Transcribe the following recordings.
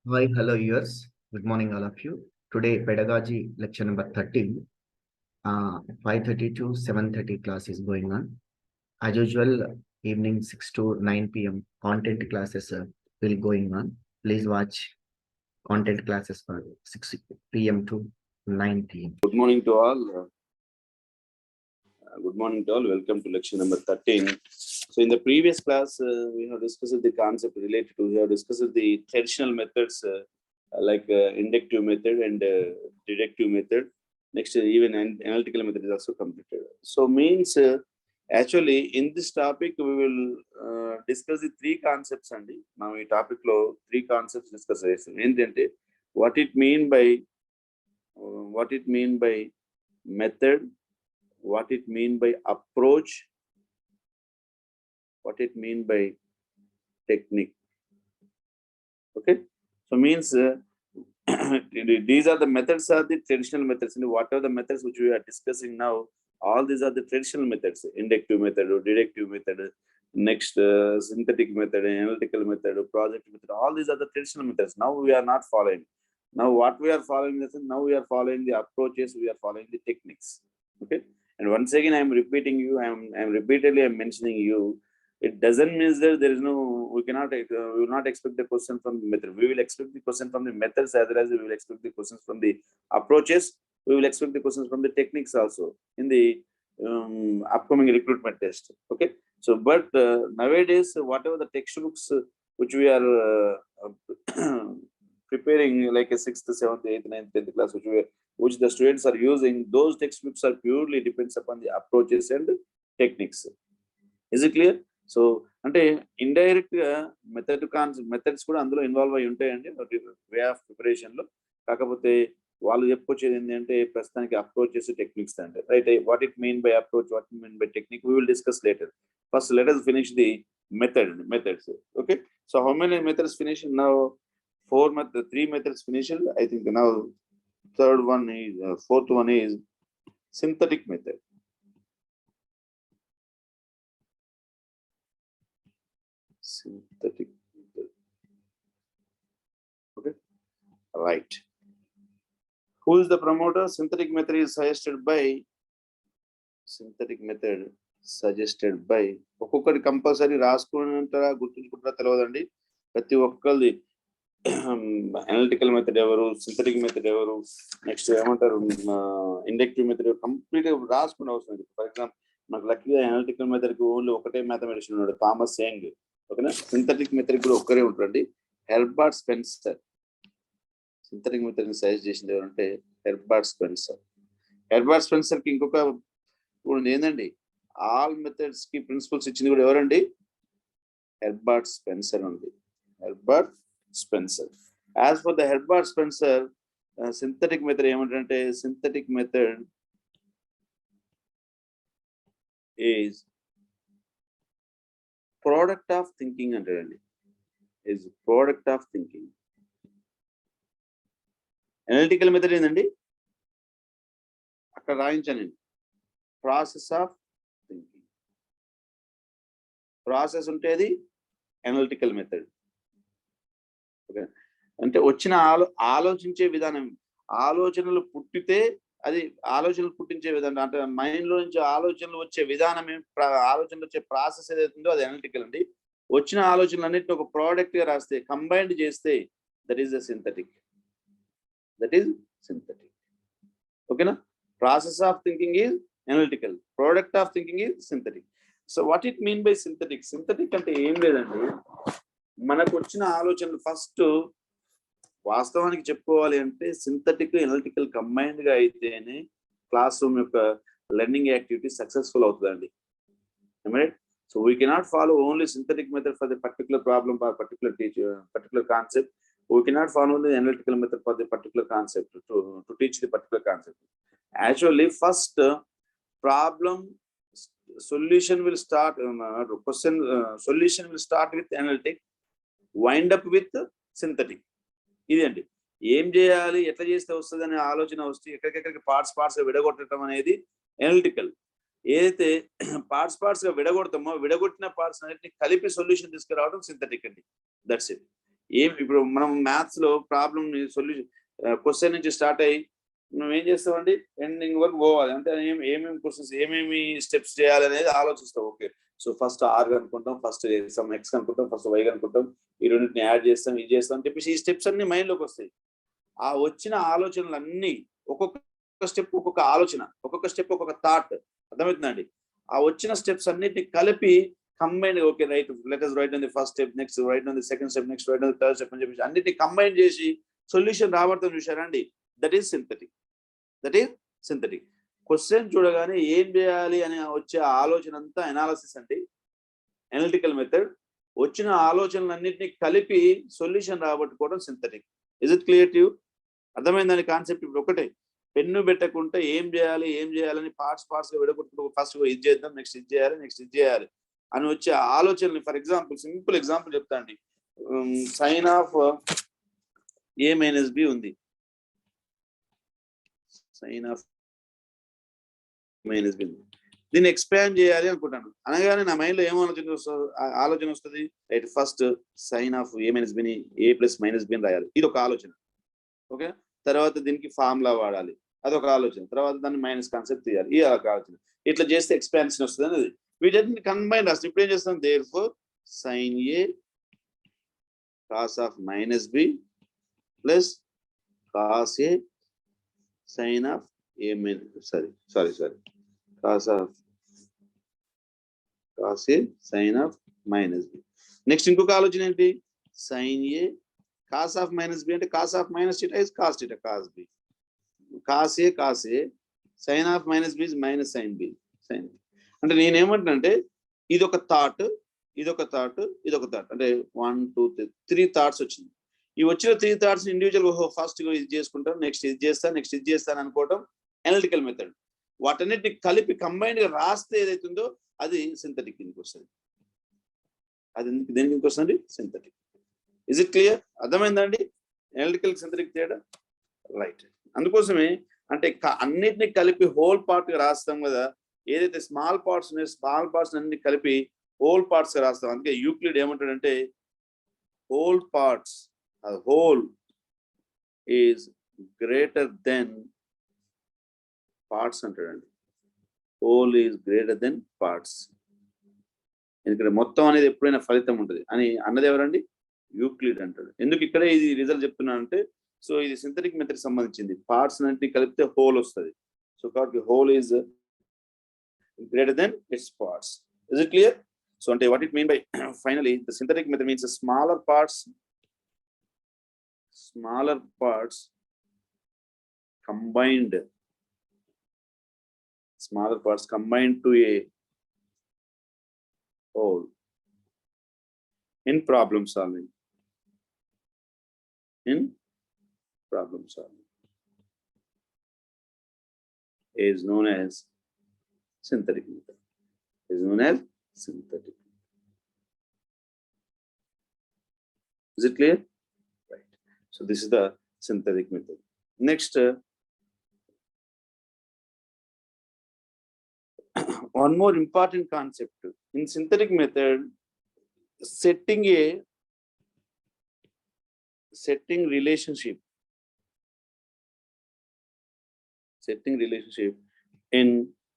Hi, hello, viewers. Good morning, all of you. Today, pedagogy lecture number 13, 5:30 to 7:30 class is going on. As usual, evening 6 to 9 p.m. content classes will going on. Please watch content classes for 6 p.m. to 9 p.m. Good morning to all. Good morning to all. Welcome to lecture number 13. So in the previous class, we have discussed the concept related to, we have discussed the traditional methods like inductive method and deductive method. Next, even analytical method is also completed. So means actually in this topic, we will discuss the three concepts. And now in topic low, three concepts discuss. What it mean by method, what it mean by approach, what it mean by technique. Okay, so means these are the methods, are the traditional methods, and what are the methods which we are discussing now? All these are the traditional methods: inductive method or deductive method, next synthetic method, analytical method, project method. All these are the traditional methods. Now we are not following. Now what we are following is, now we are following the approaches, we are following the techniques. Okay, and once again I am repeating you, I'm repeatedly mentioning you, it doesn't mean that there is no, we will not expect the question from the method. We will expect the question from the methods, as well as we will expect the questions from the approaches. We will expect the questions from the techniques also in the upcoming recruitment test. Okay, so but nowadays, whatever the textbooks which we are preparing, like a 6th, 7th, 8th, 9th, 10th class, which the students are using, those textbooks are purely depends upon the approaches and techniques. Is it clear? So అంటే indirect గా methods కూడా అందులో involve అయి ఉంటాయండి way of preparation లో. కాకపోతే వాళ్ళు చెప్పుకొచ్చేది ఏంటంటే ప్రస్తుతానికి అప్రోచెస్ టెక్నిక్స్ అంటే, right? What it mean by approach, what it mean by technique, we will discuss later. First let us finish the methods. Okay, so how many methods finished now? 3 methods finished. I think now fourth one is synthetic method. Synthetic method. Okay, right. Who is the promoter? Synthetic method is suggested by ఒక్కొక్కటి compulsory రాసుకుంటారా గుర్తుంచుకుంటారా తెలియదండి. ప్రతి ఒక్కరిది analytical method ఎవరు, synthetic method ఎవరు, next ఏమంటారు inductive method, complete గా రాసుకునే అవసరం లేదు. ఫర్ ఎగ్జాంపుల్ నాకు లక్కీగా అనలిటికల్ మెథడ్ కి ఓన్లీ ఒకటే మ్యాథమెటిషియన్ ఉన్నాడు, థామస్ యంగ్. ఓకేనా? సింథటిక్ మెథడ్ కూడా ఒక్కరే ఉంటారండి, హెర్బర్ట్ స్పెన్సర్. సింథటిక్ మెథడ్ ని సజెస్ట్ చేసింది ఎవరంటే హెర్బర్ట్ స్పెన్సర్. హెర్బర్ట్ స్పెన్సర్ కి ఇంకొక ఏందండి, ఆల్ మెథడ్స్ కి ప్రిన్సిపల్స్ ఇచ్చింది కూడా ఎవరండి? హెర్బర్ట్ స్పెన్సర్ ఉంది. Herbert Spencer. As for the Herbert Spencer, synthetic method ఏమంటారంటే, synthetic method is product of thinking అంటారండి. Is product of thinking. Analytical method ఏంటండి, అక్కడ రాయించానండి, ప్రాసెస్ ఆఫ్ థింకింగ్. ప్రాసెస్ ఉంటేది అనలిటికల్ మెథడ్. ఓకే, అంటే వచ్చిన ఆలోచించే విధానం, ఆలోచనలు పుట్టితే అది ఆలోచనలు పుట్టించే విధానం, అంటే మైండ్ లో నుంచి ఆలోచనలు వచ్చే విధానం, ఆలోచనలు వచ్చే ప్రాసెస్ ఏదైతుందో అది అనలిటికల్ అండి. వచ్చిన ఆలోచనలు అన్నింటిని ఒక ప్రోడక్ట్ గా రాస్తే, కంబైన్డ్ చేస్తే, that is the synthetic. That is synthetic. Okay na? Process of thinking is analytical, product of thinking is synthetic. So what it mean by synthetic? Synthetic ante em ledandi, manaku vachina ఆలోచనలు first వాస్తవానికి చెప్పుకోవాలి అంటే synthetic analytical combined గా అయితేనే class room యొక్క learning activity successful అవుతుందండి. Right? So we cannot follow only synthetic method for the particular problem or particular concept. We cannot follow the analytical method for the particular concept to teach the particular concept. Actually, first problem solution will start, question solution will start with analytic, wind up with synthetic. ఇదండి ఏం చేయాలి, ఎట్లా చేస్తే వస్తుంది అనే ఆలోచన వస్తే ఎక్కడికెక్కడికి parts విడగొట్టడం అనేది అనలిటికల్. ఏదైతే పార్ట్స్ గా విడగొడతామో, విడగొట్టిన పార్ట్స్ అన్నిటిని కలిపి సొల్యూషన్ తీసుకురావడం సింథటిక్ అండి. That's it. ఇప్పుడు మనం మ్యాథ్స్ లో ప్రాబ్లమ్ సొల్యూషన్ క్వశ్చన్ నుంచి స్టార్ట్ అయ్యి నువ్వు ఏం చేస్తావండి ఎండింగ్ వరకు పోవాలి. అంటే ఏమేమి క్వశ్చన్స్ ఏమేమి స్టెప్స్ చేయాలి అనేది ఆలోచిస్తావు. ఓకే, సో ఫస్ట్ ఆర్ కనుక్కుంటాం, ఫస్ట్ సమ్ ఎక్స్ కనుక్కుంటాం, ఫస్ట్ వై కనుక్కుంటాం, ఈ రెండింటిని యాడ్ చేస్తాం, ఇది చేస్తాం అని చెప్పేసి ఈ స్టెప్స్ అన్ని మైండ్ లోకి వస్తాయి. ఆ వచ్చిన ఆలోచనలు అన్ని ఒక్కొక్క స్టెప్ ఒక్కొక్క ఆలోచన, ఒక్కొక్క స్టెప్ ఒక్కొక్క థాట్. అర్థమవుతుందండి? ఆ వచ్చిన స్టెప్స్ అన్నిటిని కలిపి combine, okay right, let us write on the first step, next write on the second step, next write on the third step అని చెప్పేసి అన్నిటిని కంబైన్ చేసి సొల్యూషన్ రాబడతాం. చూసారండి? That is synthetic. క్వశ్చన్ చూడగానే ఏం చేయాలి అని వచ్చే ఆలోచన అంతా అనాలిసిస్ అండి, అనలిటికల్ మెథడ్. వచ్చిన ఆలోచనలన్నింటినీ కలిపి సొల్యూషన్ రాబట్టుకోవడం synthetic. Is it clear to you? అర్థమైందని కాన్సెప్ట్? ఇప్పుడు ఒకటే, పెన్ను పెట్టకుండా ఏం చేయాలని పార్ట్స్ గా విడగొట్టుకుంటూ ఫస్ట్ ఇది చేద్దాం, నెక్స్ట్ ఇది చేయాలి, నెక్స్ట్ ఇది చేయాలి అని వచ్చే ఆలోచనలు. ఫర్ ఎగ్జాంపుల్, సింపుల్ ఎగ్జాంపుల్ చెప్తా అండి. Sine of A minus B ఉంది, సైన్ ఆఫ్ మైనస్ బి, దీన్ని ఎక్స్పాండ్ చేయాలి అనుకుంటాను. అనగానే నా మైండ్ లో ఏం ఆలోచన వస్తుంది? Right, first sine of A minus బిని ఏ ప్లస్ మైనస్ బి అని రాయాలి, ఇది ఒక ఆలోచన. ఓకే, తర్వాత దీనికి ఫార్ములా వాడాలి, అదొక ఆలోచన. తర్వాత దాన్ని మైనస్ కాన్సెప్ట్ తీయాలి, ఇది ఒక ఆలోచన. ఇట్లా చేస్తే ఎక్స్పాన్షన్ వస్తుంది అనేది. వీటన్నిటిని కంబైన్ రాస్తాం. ఇప్పుడు ఏం చేస్తాం? Therefore sine A cos of minus B plus cos A sine of A minus sorry cos A sine of minus B. Next ఇంకొక ఆలోచన ఏంటి? Sine A cos of minus B అంటే cos of minus theta is cos theta, cos B. Cos A sine of minus B is minus sine B, sine. అంటే నేనేమంటున్నానంటే ఇదొక thought, ఇదొక thought, ఇదొక thought. అంటే 1 2 3 థాట్స్ వచ్చింది. ఈ వచ్చిన 3 థాట్స్ ఇండివిజువల్ ఫస్ట్ ఇది చేసుకుంటాం, నెక్స్ట్ ఇది చేస్తాను, నెక్స్ట్ ఇది చేస్తాను అనుకోవడం అనలిటికల్ మెథడ్. వాటన్నిటిని కలిపి కంబైన్డ్ గా రాస్తే ఏదైతుందో అది సింథటిక్ కిందకి వస్తుంది. అది దేనికి కిందకి వస్తుంది? సింథటిక్. Is it clear? అర్థమైందండి అనలిటికల్ సింథటిక్ తేడా? రైట్. అందుకోసమే అంటే అన్నిటిని కలిపి హోల్ పార్ట్ గా రాస్తాం కదా. ఏదైతే స్మాల్ పార్ట్స్ ఉన్నాయో స్మాల్ పార్ట్స్ అన్ని కలిపి హోల్ పార్ట్స్ గా రాస్తాం. అందుకే యూక్లిడ్ ఏమంటాడంటే whole parts, whole is greater than parts అంటాడండి. Whole is greater than parts. ఎందుకంటే మొత్తం అనేది ఎప్పుడైనా ఫలితం ఉంటుంది అని అన్నది ఎవరండి? యూక్లిడ్ అంటాడు. ఎందుకు ఇక్కడ ఇది రిజల్ట్ చెప్తున్నానంటే, సో ఇది సింథటిక్ మెథడ్ సంబంధించింది. పార్ట్స్ అన్నింటినీ కలిపితే హోల్ వస్తుంది. సో కాబట్టి whole is greater than its parts. Is it clear? So what it mean by finally the synthetic method means the smaller parts combined to a whole in problem solving is known as synthetic method. Is it clear? Right. So this is the synthetic method. Next, one more important concept in synthetic method: setting relationship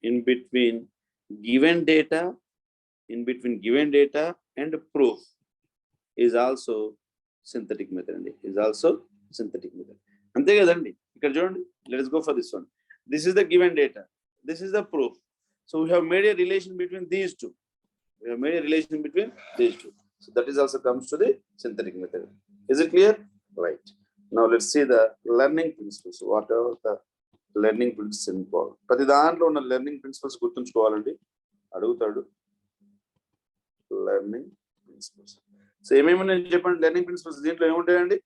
in between given data and proof is also synthetic method. Ante kadandi ikkada chudandi. Let us go for this one. This is the given data, this is the proof. So we have made a relation between these two. So that is also comes to the synthetic method. Is it clear? Right. Now let's see the learning principles. What are the learning principles involved? ప్రతి దాంట్లో ఉన్న learning principles గుర్తుంచుకోవాలండి. అడుగుతాడు learning principles. So ఏమేమి చెప్పండి learning principles. దీంట్లో ఏముంటాయండి?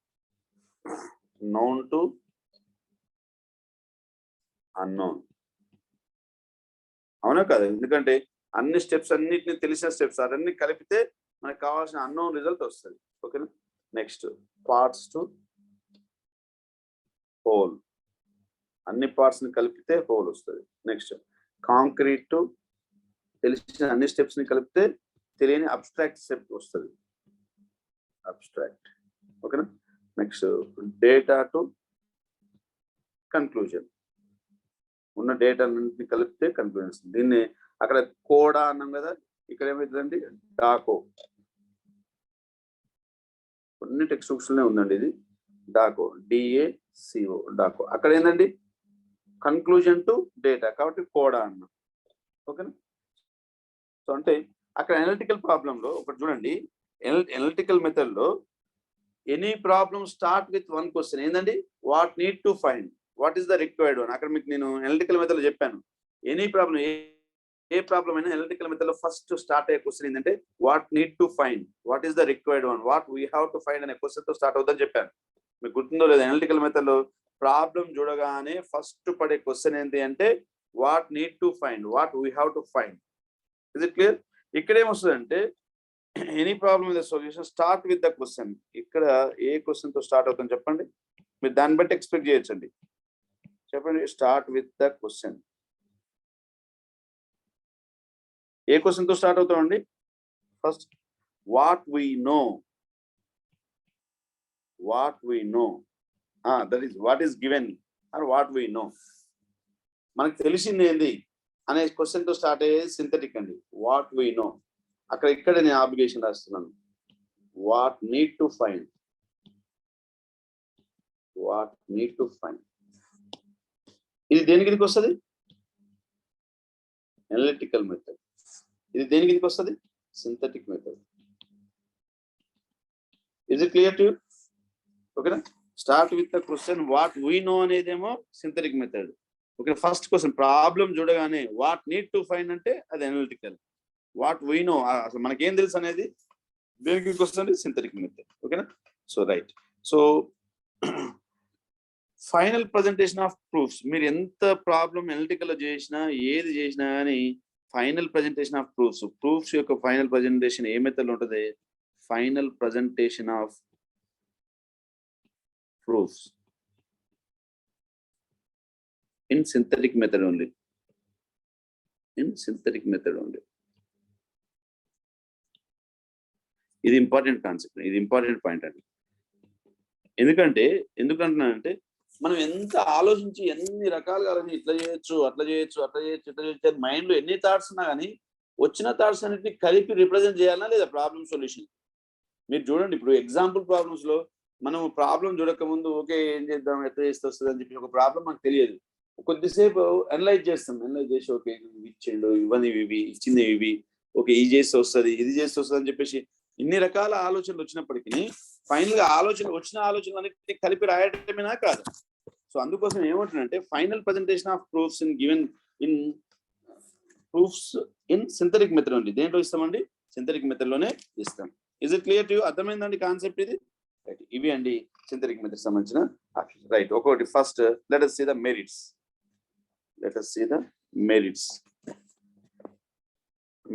Known to unknown. అవునా కదా? ఎందుకంటే అన్ని స్టెప్స్ అన్నిటిని తెలిసిన స్టెప్స్ అవన్నీ కలిపితే మనకు కావాల్సిన అన్నోన్ రిజల్ట్ వస్తుంది. ఓకేనా? నెక్స్ట్ పార్ట్స్ టు హోల్, అన్ని పార్ట్స్ ని కలిపితే హోల్ వస్తుంది. నెక్స్ట్ కాంక్రీట్ టు తెలిసిన అన్ని స్టెప్స్ ని కలిపితే తెలియని అబ్స్ట్రాక్ట్ స్టెప్ వస్తుంది. అబ్స్ట్రాక్ట్. ఓకేనా. నెక్స్ట్ డేటా టు కన్క్లూజన్, ఉన్న డేటా అన్నింటిని కలిపితే కన్క్లూజన్ వస్తుంది. దీన్ని అక్కడ కోడా అన్నాం కదా, ఇక్కడ ఏమవుతుందండి డాకో. కొన్ని టెక్స్ట్ బుక్స్ లోనే ఉందండి ఇది డాకో, DACO డాకో. అక్కడ ఏంటండి కన్క్లూజన్ టు డేటా, కాబట్టి కోడా అన్నాం. ఓకేనా. సో అంటే అక్కడ అనలిటికల్ ప్రాబ్లంలో ఒకటి చూడండి, అనలిటికల్ మెథడ్ లో any problem start with one question. ఏంటండి what need to find, what is the required one. అక్కడ మీకు నేను అనలిటికల్ మెథడ్ లో చెప్పాను, ఎనీ ప్రాబ్లం ఏ ప్రాబ్లం అయినా అనలిటికల్ మెథడ్ లో ఫస్ట్ స్టార్ట్ అయ్యే క్వశ్చన్ ఏంటంటే what need to find, what is the required one, what we have to find అనే క్వశ్చన్ తో స్టార్ట్ అవుతుందని చెప్పాను. మీకు గుర్తుందో లేదు, అనలిటికల్ మెథడ్ లో ప్రాబ్లం చూడగానే ఫస్ట్ పడే క్వశ్చన్ ఏంటి అంటే what need to find, what we have to find. Is it clear. ఇక్కడ ఏమొస్తుందంటే any problem in the solution start with the question. ఇక్కడ ఏ క్వశ్చన్ తో స్టార్ట్ అవుతుంది చెప్పండి, మీరు దాన్ని బట్టి ఎక్స్పెక్ట్ చేయొచ్చండి. చెప్పండి, స్టార్ట్ విత్ ద క్వశ్చన్. ఏ క్వశ్చన్ తో స్టార్ట్ అవుతామండి, first what we know, what we know, that is what is given or what we know, మనకు తెలిసింది ఏంది అనే క్వశ్చన్ తో స్టార్ట్ అయ్యేది సింథటిక్ అండి. వాట్ వీ నో, అక్కడ ఇక్కడ నేను ఆబ్లిగేషన్ రాస్తున్నాను. What need to find, what need to find. ఇది దేని కిందకి వస్తుంది, అనలిటికల్ మెథడ్. ఇది దేని కిందకి వస్తుంది, synthetic method. Is it clear to you? ఓకేనా. Start with the question what we know అనేదేమో synthetic method. Okay, first question problem చూడగానే వాట్ నీడ్ టు ఫైండ్ అంటే అది అనలిటికల్. వాట్ వీ నో, అసలు మనకేం తెలుసు అనేది దేనికి వస్తుంది, సింథటిక్ మెథడ్. ఓకేనా. So right. So final presentation of proofs, మీరు ఎంత ప్రాబ్లం అనలిటికల్ చేసినా ఏది చేసినా కానీ final presentation of proofs, proofs యొక్క ఫైనల్ ప్రజెంటేషన్ ఏ మెథడ్ ఉంటుంది, final presentation of proofs in synthetic method only, in synthetic method only. ఇది ఇంపార్టెంట్ కాన్సెప్ట్, ఇది ఇంపార్టెంట్ పాయింట్ అండి. ఎందుకంటున్నానంటే మనం ఎంత ఆలోచించి ఎన్ని రకాలుగా ఇట్లా చేయొచ్చు అట్లా చేయొచ్చు అట్లా చేయొచ్చు ఇట్లా చేయొచ్చు అని మైండ్లో ఎన్ని థాట్స్ ఉన్నా కానీ వచ్చిన థాట్స్ అన్నిటిని కలిపి రిప్రజెంట్ చేయాలన్నా లేదా ప్రాబ్లమ్ సొల్యూషన్. మీరు చూడండి, ఇప్పుడు ఎగ్జాంపుల్ ప్రాబ్లమ్స్ లో మనం ప్రాబ్లం చూడక ముందు ఓకే ఏం చేద్దాం ఎట్లా చేస్తే వస్తుంది అని చెప్పి ఒక ప్రాబ్లం మనకు తెలియదు, కొద్దిసేపు అనలైజ్ చేస్తాం. అనలైజ్ చేసి ఓకే ఇచ్చిండు, ఇవన్నీ ఇవి ఇచ్చింది ఇవి, ఓకే ఇది చేస్తే వస్తుంది ఇది చేస్తే వస్తుంది అని చెప్పేసి ఇన్ని రకాల ఆలోచనలు వచ్చినప్పటికీ ఫైనల్ గా వచ్చిన ఆలోచనలన్నింటినీ కలిపి రాయటమేనా కాదు. సో అందుకోసం ఏమంటున్నానంటే final presentation of proofs in given in proofs in synthetic method ఉంది. దేంట్లో ఇస్తామండి, సింథటిక్ మెథడ్ లోనే ఇస్తాం. Is it clear to you? అర్థమైందండి కాన్సెప్ట్ ఇది? రైట్, ఇవి అండి సింథటిక్ మెథడ్ సంబంధించిన ఆప్షన్. రైట్, ఒకటి first let us see the merits. Let us see the merits.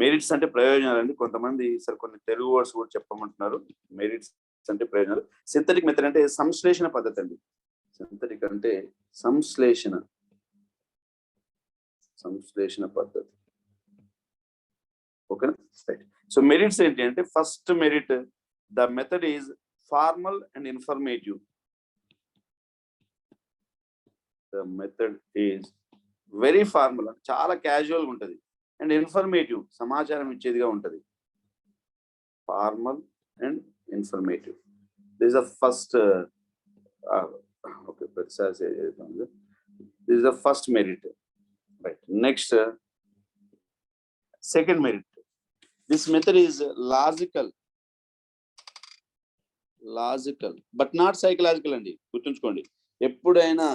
Merits అంటే ప్రయోజనాలు అండి. కొంతమంది సార్ కొన్ని తెలుగు వర్డ్స్ కూడా చెప్పమంటున్నారు. మెరిట్స్ అంటే ప్రయోజనాలు. సింథటిక్ మెథడ్ అంటే సంశ్లేషణ పద్ధతి అండి. సింథటిక్ అంటే సంశ్లేషణ పద్ధతి. ఓకేనా. రైట్. సో మెరిట్స్ ఏంటి అంటే first merit, the method is formal and informative. The method is very formal, చాలా క్యాజువల్గా ఉంటుంది, అండ్ ఇన్ఫర్మేటివ్, సమాచారం ఇచ్చేదిగా ఉంటుంది. Formal and informative. This is the first okay this is the first merit. Right. Next second merit, this method is logical but not psychological అండి. గుర్తుంచుకోండి, ఎప్పుడైనా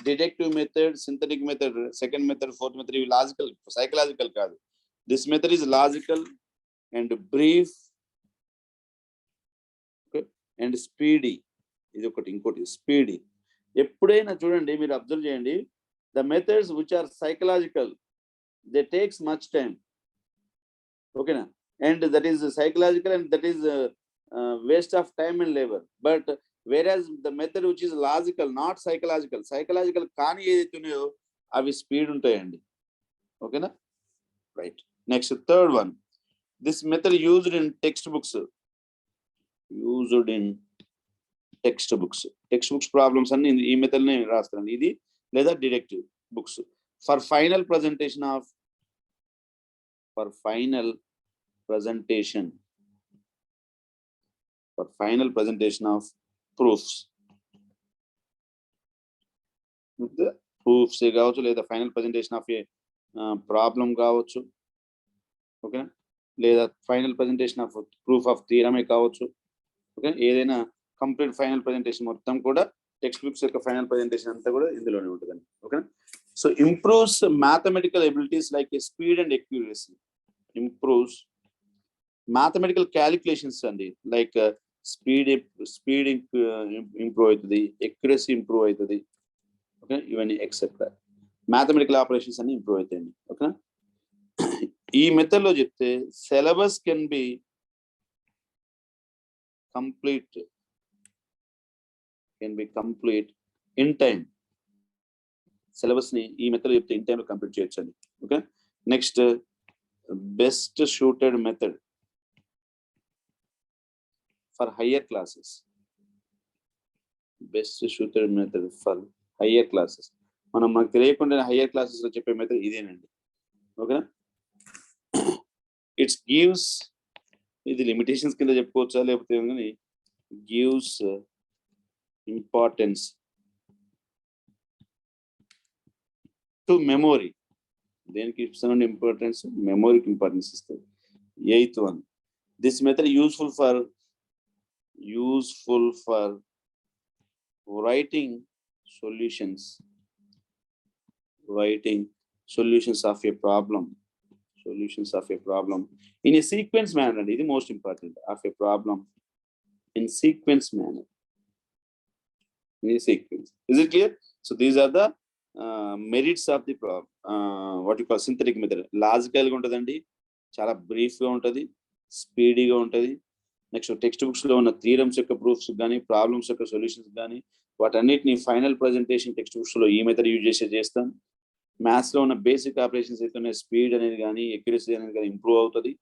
deductive method, synthetic method, second method, fourth method ఇవి logical, psychological కాదు. This method is logical and brief and speedy. ఇది ఒకటి. ఇంకోటి speedy. ఎప్పుడైనా చూడండి, మీరు అబ్జర్వ్ చేయండి, the methods which are psychological they takes much time. ఓకేనా. And that is psychological and that is waste of time and labor. But whereas the method which is logical, not psychological కానీ ఏదైతే ఉన్నాయో అవి speed ఉంటాయండి. ఓకేనా. Right. Next third one, this method used in text books. Text books problems అన్ని ఈ మెథడ్నే రాస్తాను. ఇది లేదా deductive books for final presentation of proofs కావచ్చు, లేదా final presentation of a problem కావచ్చు, ఓకే, లేదా final presentation of proof of థియరమే కావచ్చు, ఓకే. ఏదైనా కంప్లీట్ ఫైనల్ ప్రజెంటేషన్ మొత్తం కూడా టెక్స్ట్ బుక్స్ యొక్క ఫైనల్ ప్రజెంటేషన్ అంతా కూడా ఇందులోనే ఉంటుందండి, okay. So improves mathematical abilities like speed and accuracy. Improves mathematical calculations అండి, లైక్ స్పీడ్ ఇంప్రూవ్ అవుతుంది, అక్యురసీ ఇంప్రూవ్ అవుతుంది, ఓకే. ఇవన్నీ ఎక్సెట్రా మ్యాథమెటికల్ ఆపరేషన్స్ అన్ని ఇంప్రూవ్ అవుతాయండి, ఓకే. ఈ మెథడ్ లో చెప్తే syllabus can be complete in time. Syllabus ని ఈ మెథడ్ చెప్తే ఇన్ టైంలో కంప్లీట్ చేయొచ్చు అండి, okay. Next best shooted method for higher classes. మనకు తెలియకుండా హయ్యర్ క్లాసెస్ లో చెప్పే మెథడ్ ఇదేనండి, ఓకేనా. ఇట్స్ గివ్స్, ఇది లిమిటేషన్స్ కింద చెప్పుకోవచ్చా లేకపోతే గివ్స్ ఇంపార్టెన్స్ టు మెమోరీ. దేనికి ఇస్తుంది ఇంపార్టెన్స్? మెమోరీకి ఇంపార్టెన్స్ ఇస్తుంది. 8th one, this method useful for writing solutions of a problem in a sequence manner, and ఇది most important, of a problem in sequence manner, in a sequence. Is it clear? So these are the merits of the what you call synthetic method. Logical గా ఉంటుందండి, చాలా brief గా ఉంటుంది, స్పీడీగా ఉంటుంది. Next text books లో ఉన్న theorems యొక్క proofs కానీ ప్రాబ్లమ్స్ యొక్క సొల్యూషన్స్ కానీ వాటన్నిటిని ఫైనల్ ప్రజెంటేషన్ టెక్స్ట్ బుక్స్ లో ఈ మెథడ్ యూజ్ చేస్తాం. మ్యాథ్స్ లో ఉన్న బేసిక్ ఆపరేషన్స్ అయితే స్పీడ్ అనేది కానీ ఎక్యురసీ అనేది కానీ ఇంప్రూవ్ అవుతుంది.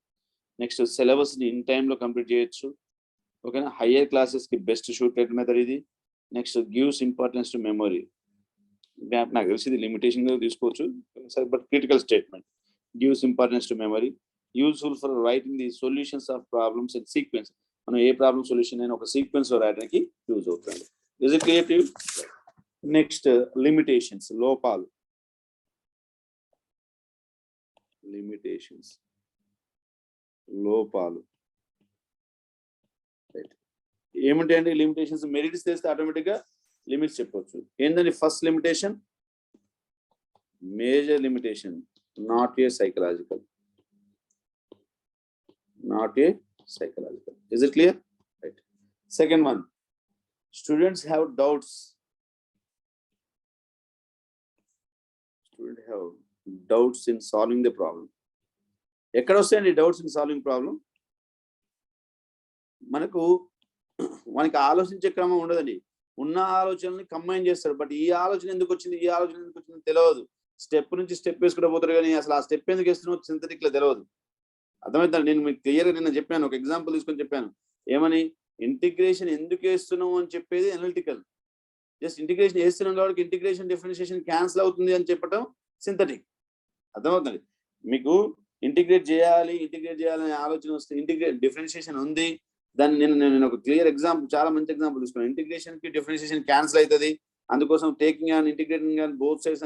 నెక్స్ట్ సిలబస్ ని ఇన్ టైంలో కంప్లీట్ చేయొచ్చు, ఓకేనా. హయ్యర్ క్లాసెస్ కి బెస్ట్ షూటెడ్ మెథడ్ ఇది. Next gives importance to memory. నాకు తెలిసి ఇది లిమిటేషన్ గా తీసుకోవచ్చు, but critical statement. Gives importance to memory, useful for writing the solutions of problems in sequence. మనం ఏ ప్రాబ్లమ్ సొల్యూషన్ అయినా ఒక సీక్వెన్స్ లో రాయడానికి యూజ్ అవుతుంది. Is it clear to you? Next limitations, లోపాలు. ఏమిటండి లిమిటేషన్స్? మెరిట్స్ చేస్తే ఆటోమేటిక్ గా లిమిట్స్ చెప్పొచ్చు. ఏంటండి first limitation? Major limitation, not a psychological. Is it clear? Right. Second one, students have doubts in solving the problem. ఎక్కడ వస్తాయండి doubts in solving problem? మనకి ఆలోచించే క్రమం ఉండదండి. ఉన్న ఆలోచనల్ని కంబైన్ చేస్తాడు, బట్ ఈ ఆలోచన ఎందుకు వచ్చింది తెలియదు. స్టెప్ నుంచి స్టెప్ వేసుకుంటూ పోతారు, కానీ అసలు ఆ స్టెప్ ఎందుకు వేస్తున్నావు సింథటిక్ లో తెలియదు. అర్థమవుతుంది. నేను మీకు క్లియర్గా నిన్న చెప్పాను, ఒక ఎగ్జాంపుల్ తీసుకొని చెప్పాను. ఏమని? ఇంటిగ్రేషన్ ఎందుకు వేస్తున్నావు అని చెప్పేది అనలిటికల్. జస్ట్ ఇంటిగ్రేషన్ వేస్తున్నాం కాబట్టి ఇంటిగ్రేషన్ డిఫరెన్షియేషన్ క్యాన్సిల్ అవుతుంది అని చెప్పడం సింథటిక్. అర్థమవుతుంది. మీకు ఇంటిగ్రేట్ చేయాలి అనే ఆలోచన వస్తే డిఫరెన్షియేషన్ ఉంది, దాన్ని నేను ఒక క్లియర్ ఎగ్జాంపుల్, చాలా మంచి ఎగ్జాంపుల్ తీసుకున్నాను. ఇంటిగ్రేషన్ కి డిఫరెన్షియేషన్ క్యాన్సిల్ అవుతుంది, అందుకోసం taking and integrating and both sides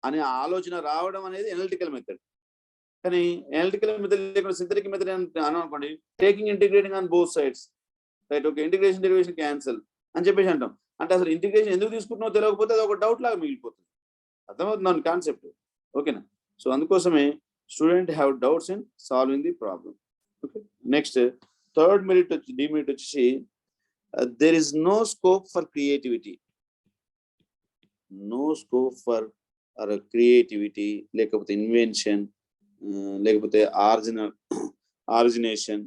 అనే ఆలోచన రావడం అనేది అనలిటికల్ మెథడ్. కానీ అనలిటికల్ మెథడ్ లేకుండా సింథటిక్ మెథడ్ అనుకోండి, taking integrating on both sides, right, okay, integration derivation cancel అని చెప్పేసి అంటాం. అంటే అసలు ఇంటిగ్రేషన్ ఎందుకు తీసుకుంటున్నావు తెలియకపోతే అది ఒక డౌట్ లాగా మిగిలిపోతుంది. అర్థమవుతుంది కాన్సెప్ట్, ఓకేనా. సో అందుకోసమే student have doubts in solving the problem, okay. Next third merit demerit వచ్చేసి there is no scope for creativity. లేకపోతే ఇన్వెన్షన్, లేకపోతే ఆరిజినేషన్,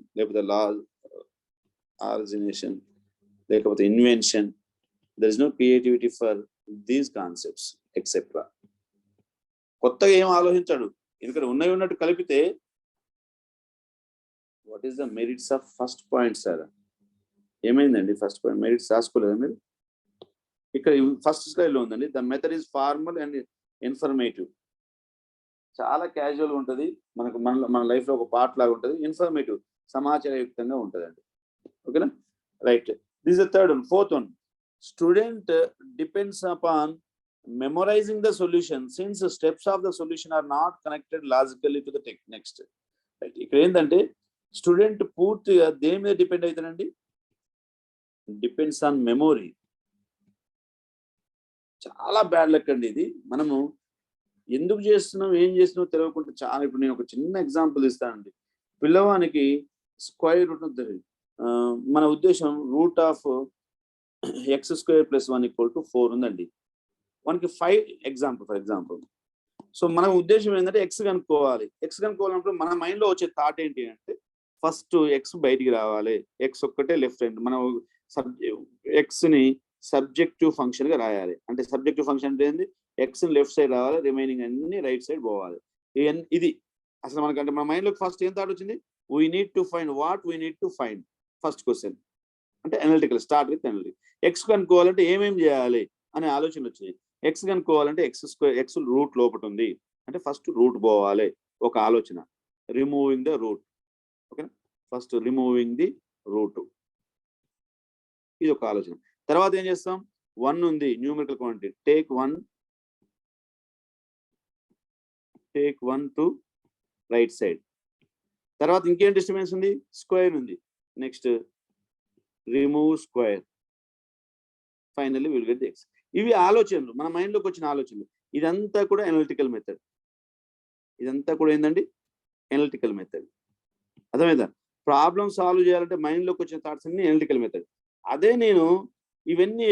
లేకపోతే invention. There is no creativity for these concepts etcetera. కొత్తగా ఏం ఆలోచించాడు, ఎందుకంటే ఉన్నట్టు కలిపితే what is the merits of first point sir? ఏమైందండి ఫస్ట్ పాయింట్ మెరిట్స్ రాసుకోలేదా మీరు? ఇక్కడ ఫస్ట్ స్లైడ్లో ఉందండి, the method is formal and informative. చాలా క్యాజువల్ ఉంటుంది, మన లైఫ్లో ఒక పార్ట్ లాగా ఉంటుంది. ఇన్ఫర్మేటివ్, సమాచారయుక్తంగా ఉంటుందండి. ఓకేనా? Right. This is third one. Fourth one, student depends upon memorising the solution since steps of the solution are not connected logically to the next. Right. ఇక్కడ ఏంటంటే స్టూడెంట్ పూర్తిగా దేని మీద డిపెండ్ అవుతాడండి? Depends on memory. చాలా bad luck అండి ఇది. మనము ఎందుకు చేస్తున్నాం, ఏం చేస్తున్నాం తెలియకుండా చాలా. ఇప్పుడు నేను ఒక చిన్న ఎగ్జాంపుల్ ఇస్తానండి. పిల్లవానికి స్క్వేర్ రూట్ తెలియదు. మన ఉద్దేశం రూట్ ఆఫ్ x² + 1 = 4 ఉందండి. మనకి 5 ఎగ్జాంపుల్, ఫర్ ఎగ్జాంపుల్. సో మన ఉద్దేశం ఏంటంటే ఎక్స్ కనుక్కోవాలి. ఎక్స్ కనుక్కోవాలన్నప్పుడు మన మైండ్లో వచ్చే థాట్ ఏంటి అంటే ఫస్ట్ ఎక్స్ బయటికి రావాలి, ఎక్స్ ఒక్కటే లెఫ్ట్ హ్యాండ్. మనం ఎక్స్ని సబ్జెక్టివ్ ఫంక్షన్గా రాయాలి. అంటే సబ్జెక్టివ్ ఫంక్షన్ అంటే ఏంది? ఎక్స్ లెఫ్ట్ సైడ్ రావాలి, రిమైనింగ్ అన్ని రైట్ సైడ్ పోవాలి. ఇది అసలు మనకంటే మన మైండ్లోకి ఫస్ట్ ఏం థాట్ వచ్చింది? We need to find what we need to find. First question అంటే analytical, start with analytical. X కనుక్కోవాలంటే ఏమేం చేయాలి అనే ఆలోచన వచ్చింది. ఎక్స్ కనుక్కోవాలంటే ఎక్స్ రూట్ లోపల ఉంది అంటే ఫస్ట్ రూట్ పోవాలి, ఒక ఆలోచన. Removing the route. ఓకేనా? ఫస్ట్ రిమూవింగ్ ది రూట్, ఇది ఒక ఆలోచన. తర్వాత ఏం చేస్తాం? 1 ఉంది, numerical quantity. Take 1 to right side. తర్వాత ఇంకేం డిస్టర్బెన్స్ ఉంది? స్క్వేర్ ఉంది. Next remove square. Finally will get the X. ఇవి ఆలోచనలు, మన మైండ్లోకి వచ్చిన ఆలోచనలు. ఇదంతా కూడా అనలిటికల్ మెథడ్. ఇదంతా కూడా ఏంటండి? Analytical method. అర్థమైందా? ప్రాబ్లం సాల్వ్ చేయాలంటే మైండ్లోకి వచ్చిన థాట్స్ అన్ని అనలిటికల్ మెథడ్. అదే నేను ఇవన్నీ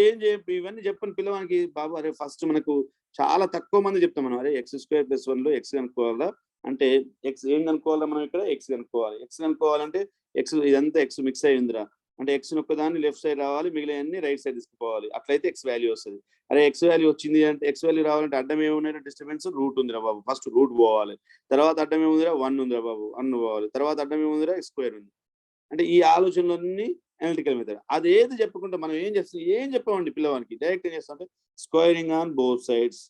చెప్పని పిల్లవానికి, బాబు అరే ఫస్ట్ మనకు చాలా తక్కువ మంది చెప్తాం మనం, అరే x² + 1లో ఎక్స్ కనుక్కోవాలా అంటే ఎక్స్ ఏం కనుక్కోవాలా? మనం ఇక్కడ ఎక్స్ కనుక్కోవాలి. ఎక్స్ కనుక్కోవాలంటే ఎక్స్ ఇదంతా ఎక్స్ మిక్స్ అయ్యిందిరా అంటే ఎక్స్ ఒక్కదాన్ని లెఫ్ట్ సైడ్ రావాలి, మిగిలిన రైట్ సైడ్ తీసుకుపోవాలి. అట్లయితే ఎక్స్ వాల్యూ వస్తుంది. అరే ఎక్స్ వాల్యూ వచ్చింది అంటే, ఎక్స్ వాల్యూ రావాలంటే అడ్డం ఏమున్నాయి? డిస్టర్బెన్స్ రూట్ ఉందిరా బాబు, ఫస్ట్ రూట్ పోవాలి. తర్వాత అడ్డం ఏముందిరా? 1 ఉందిరా బాబు, 1 పోవాలి. తర్వాత అడ్డం ఏముందిరా? స్క్వేర్ ఉంది. అంటే ఈ ఆలోచనలన్నీ అనలిటికల్ మెథడ్. అదేది చెప్పకుండా మనం ఏం చెప్పామండి పిల్లవానికి? డైరెక్ట్ ఏం చేస్తాం అంటే స్క్వేరింగ్ ఆన్ బోత్ సైడ్స్.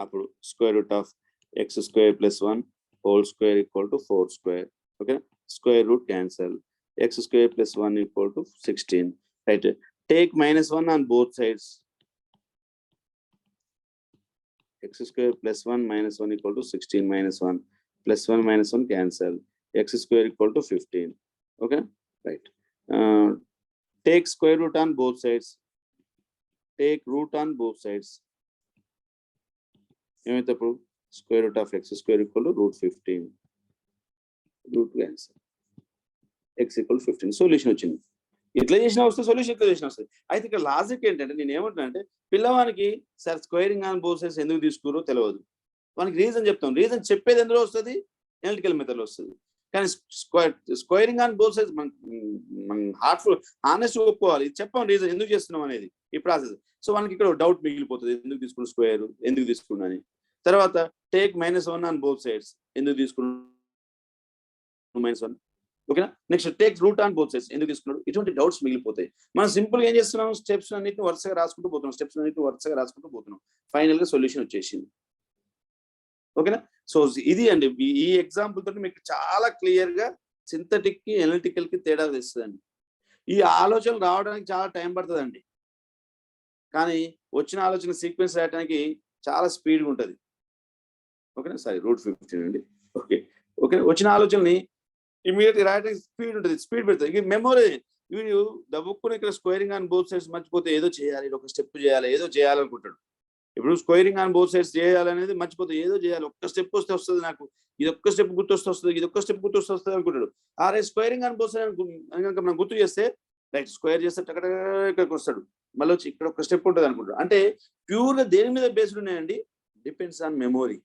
అప్పుడు √(x² + 1) whole square = 4². Okay, square root cancel. x² + 1 = 16. Right. Take -1 on both sides. x² + 1 -1 = 16 -1 +1 -1 cancel. x² = 15. Okay, right. Take square root on both sides. Take root on both sides. Square root of x² = √15. Root cancel. x = 15. Solution వచ్చింది. ఇట్లా చేసిన వస్తుంది, solution ఇట్లా చేసిన వస్తుంది. అయితే ఇక్కడ logic ఏంటంటే నేను ఏమంటున్నానంటే పిల్లవానికి sir squaring on both sides ఎందుకు తీసుకురో తెలియదు. వానికి రీజన్ చెప్తాం. రీజన్ చెప్పేది ఎందులో వస్తుంది? అనలిటికల్ మెథడ్లో వస్తుంది. కానీ స్క్వేరింగ్ ఆన్ బోత్ సైడ్స్ మనం హార్ట్ఫుల్ హానెస్ట్ ఒప్పుకోవాలి. ఇది చెప్పాం రీజన్ ఎందుకు చేస్తున్నాం అనేది ఈ ప్రాసెస్. సో మనకి ఇక్కడ డౌట్ మిగిలిపోతుంది, ఎందుకు తీసుకున్న స్క్వేర్, ఎందుకు తీసుకున్నా అని. తర్వాత టేక్ -1 ఆన్ బోత్ సైడ్స్, ఎందుకు తీసుకున్నా -1. ఓకేనా? Next take root on both sides, ఎందుకు తీసుకున్నాడు? ఇటువంటి డౌట్స్ మిగిలిపోతాయి. మనం సింపుల్ గా ఏం చేస్తున్నాం? స్టెప్స్ అన్నిటిని వరుసగా రాసుకుంటూ పోతున్నాం. ఫైనల్ గా సొల్యూషన్ వచ్చేసింది. ఓకేనా? సో ఇది అండి, ఈ ఎగ్జాంపుల్ తోటి మీకు చాలా క్లియర్ గా సింథటిక్ కి అనలిటికల్ కి తేడా తెలుస్తుందండి. ఈ ఆలోచనలు రావడానికి చాలా టైం పడుతుందండి, కానీ వచ్చిన ఆలోచన సీక్వెన్స్ రాయడానికి చాలా స్పీడ్గా ఉంటుంది. ఓకేనా? సారీ, √15 అండి. ఓకే, వచ్చిన ఆలోచనని ఇమీడియట్ గా రాయడానికి స్పీడ్ ఉంటుంది, స్పీడ్ పెడుతుంది. ఇది మెమొరీ. వీడు దవ్వుకుని ఇక్కడ స్క్వేరింగ్ ఆన్ బోత్ సైడ్స్ మర్చిపోతే ఏదో చేయాలి, ఒక స్టెప్ చేయాలి, ఏదో చేయాలనుకుంటాడు. ఇప్పుడు స్క్వేరింగ్ ఆన్ బోత్ సైడ్స్ చేయాలనేది మర్చిపోతే ఏదో చేయాలి, ఒక్క స్టెప్ వస్తే వస్తుంది, నాకు ఇది ఒక్క స్టెప్ గుర్తొస్తే వస్తుంది, ఇది ఒక్క స్టెప్ గుర్తొస్తే వస్తుంది అనుకుంటాడు. ఆరే స్క్వేరింగ్ ఆన్ బోత్ సైడ్ కనుక మనం గుర్తు చేస్తే రైట్ స్క్వేర్ చేస్తే ఇక్కడికి వస్తాడు, మళ్ళీ వచ్చి ఇక్కడ ఒక స్టెప్ ఉంటుంది అనుకుంటాడు. అంటే ప్యూర్గా దేని మీద బేస్డ్ ఉన్నాయండి? Depends on memory.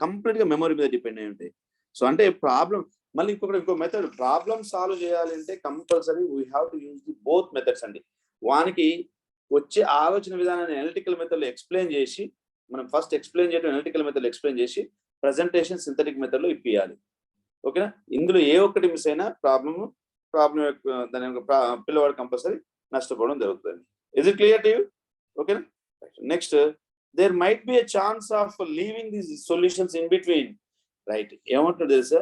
కంప్లీట్ గా మెమొరీ మీద డిపెండ్ అయి ఉంటాయి. సో అంటే ప్రాబ్లం మళ్ళీ ఇంకో మెథడ్ ప్రాబ్లమ్ సాల్వ్ చేయాలి అంటే compulsory we have to use the both methods అండి. వానికి వచ్చే ఆలోచన విధానాన్ని అనలిటికల్ మెథడ్లో ఎక్స్ప్లెయిన్ చేసి, మనం ఫస్ట్ ఎక్స్ప్లెయిన్ చేయడం అనలిటికల్ మెథడ్లో ఎక్స్ప్లెయిన్ చేసి ప్రజెంటేషన్ సింథటిక్ మెథడ్లో ఇప్పియాలి. ఓకేనా? ఇందులో ఏ ఒక్కటి మిస్ అయినా ప్రాబ్లం దాని పిల్లవాడు కంపల్సరీ నష్టపోవడం జరుగుతుంది. Is it clear to you? ఓకేనా? Next, there might be a chance of leaving these solutions in between, right? ఏమంటారు తెలుసా?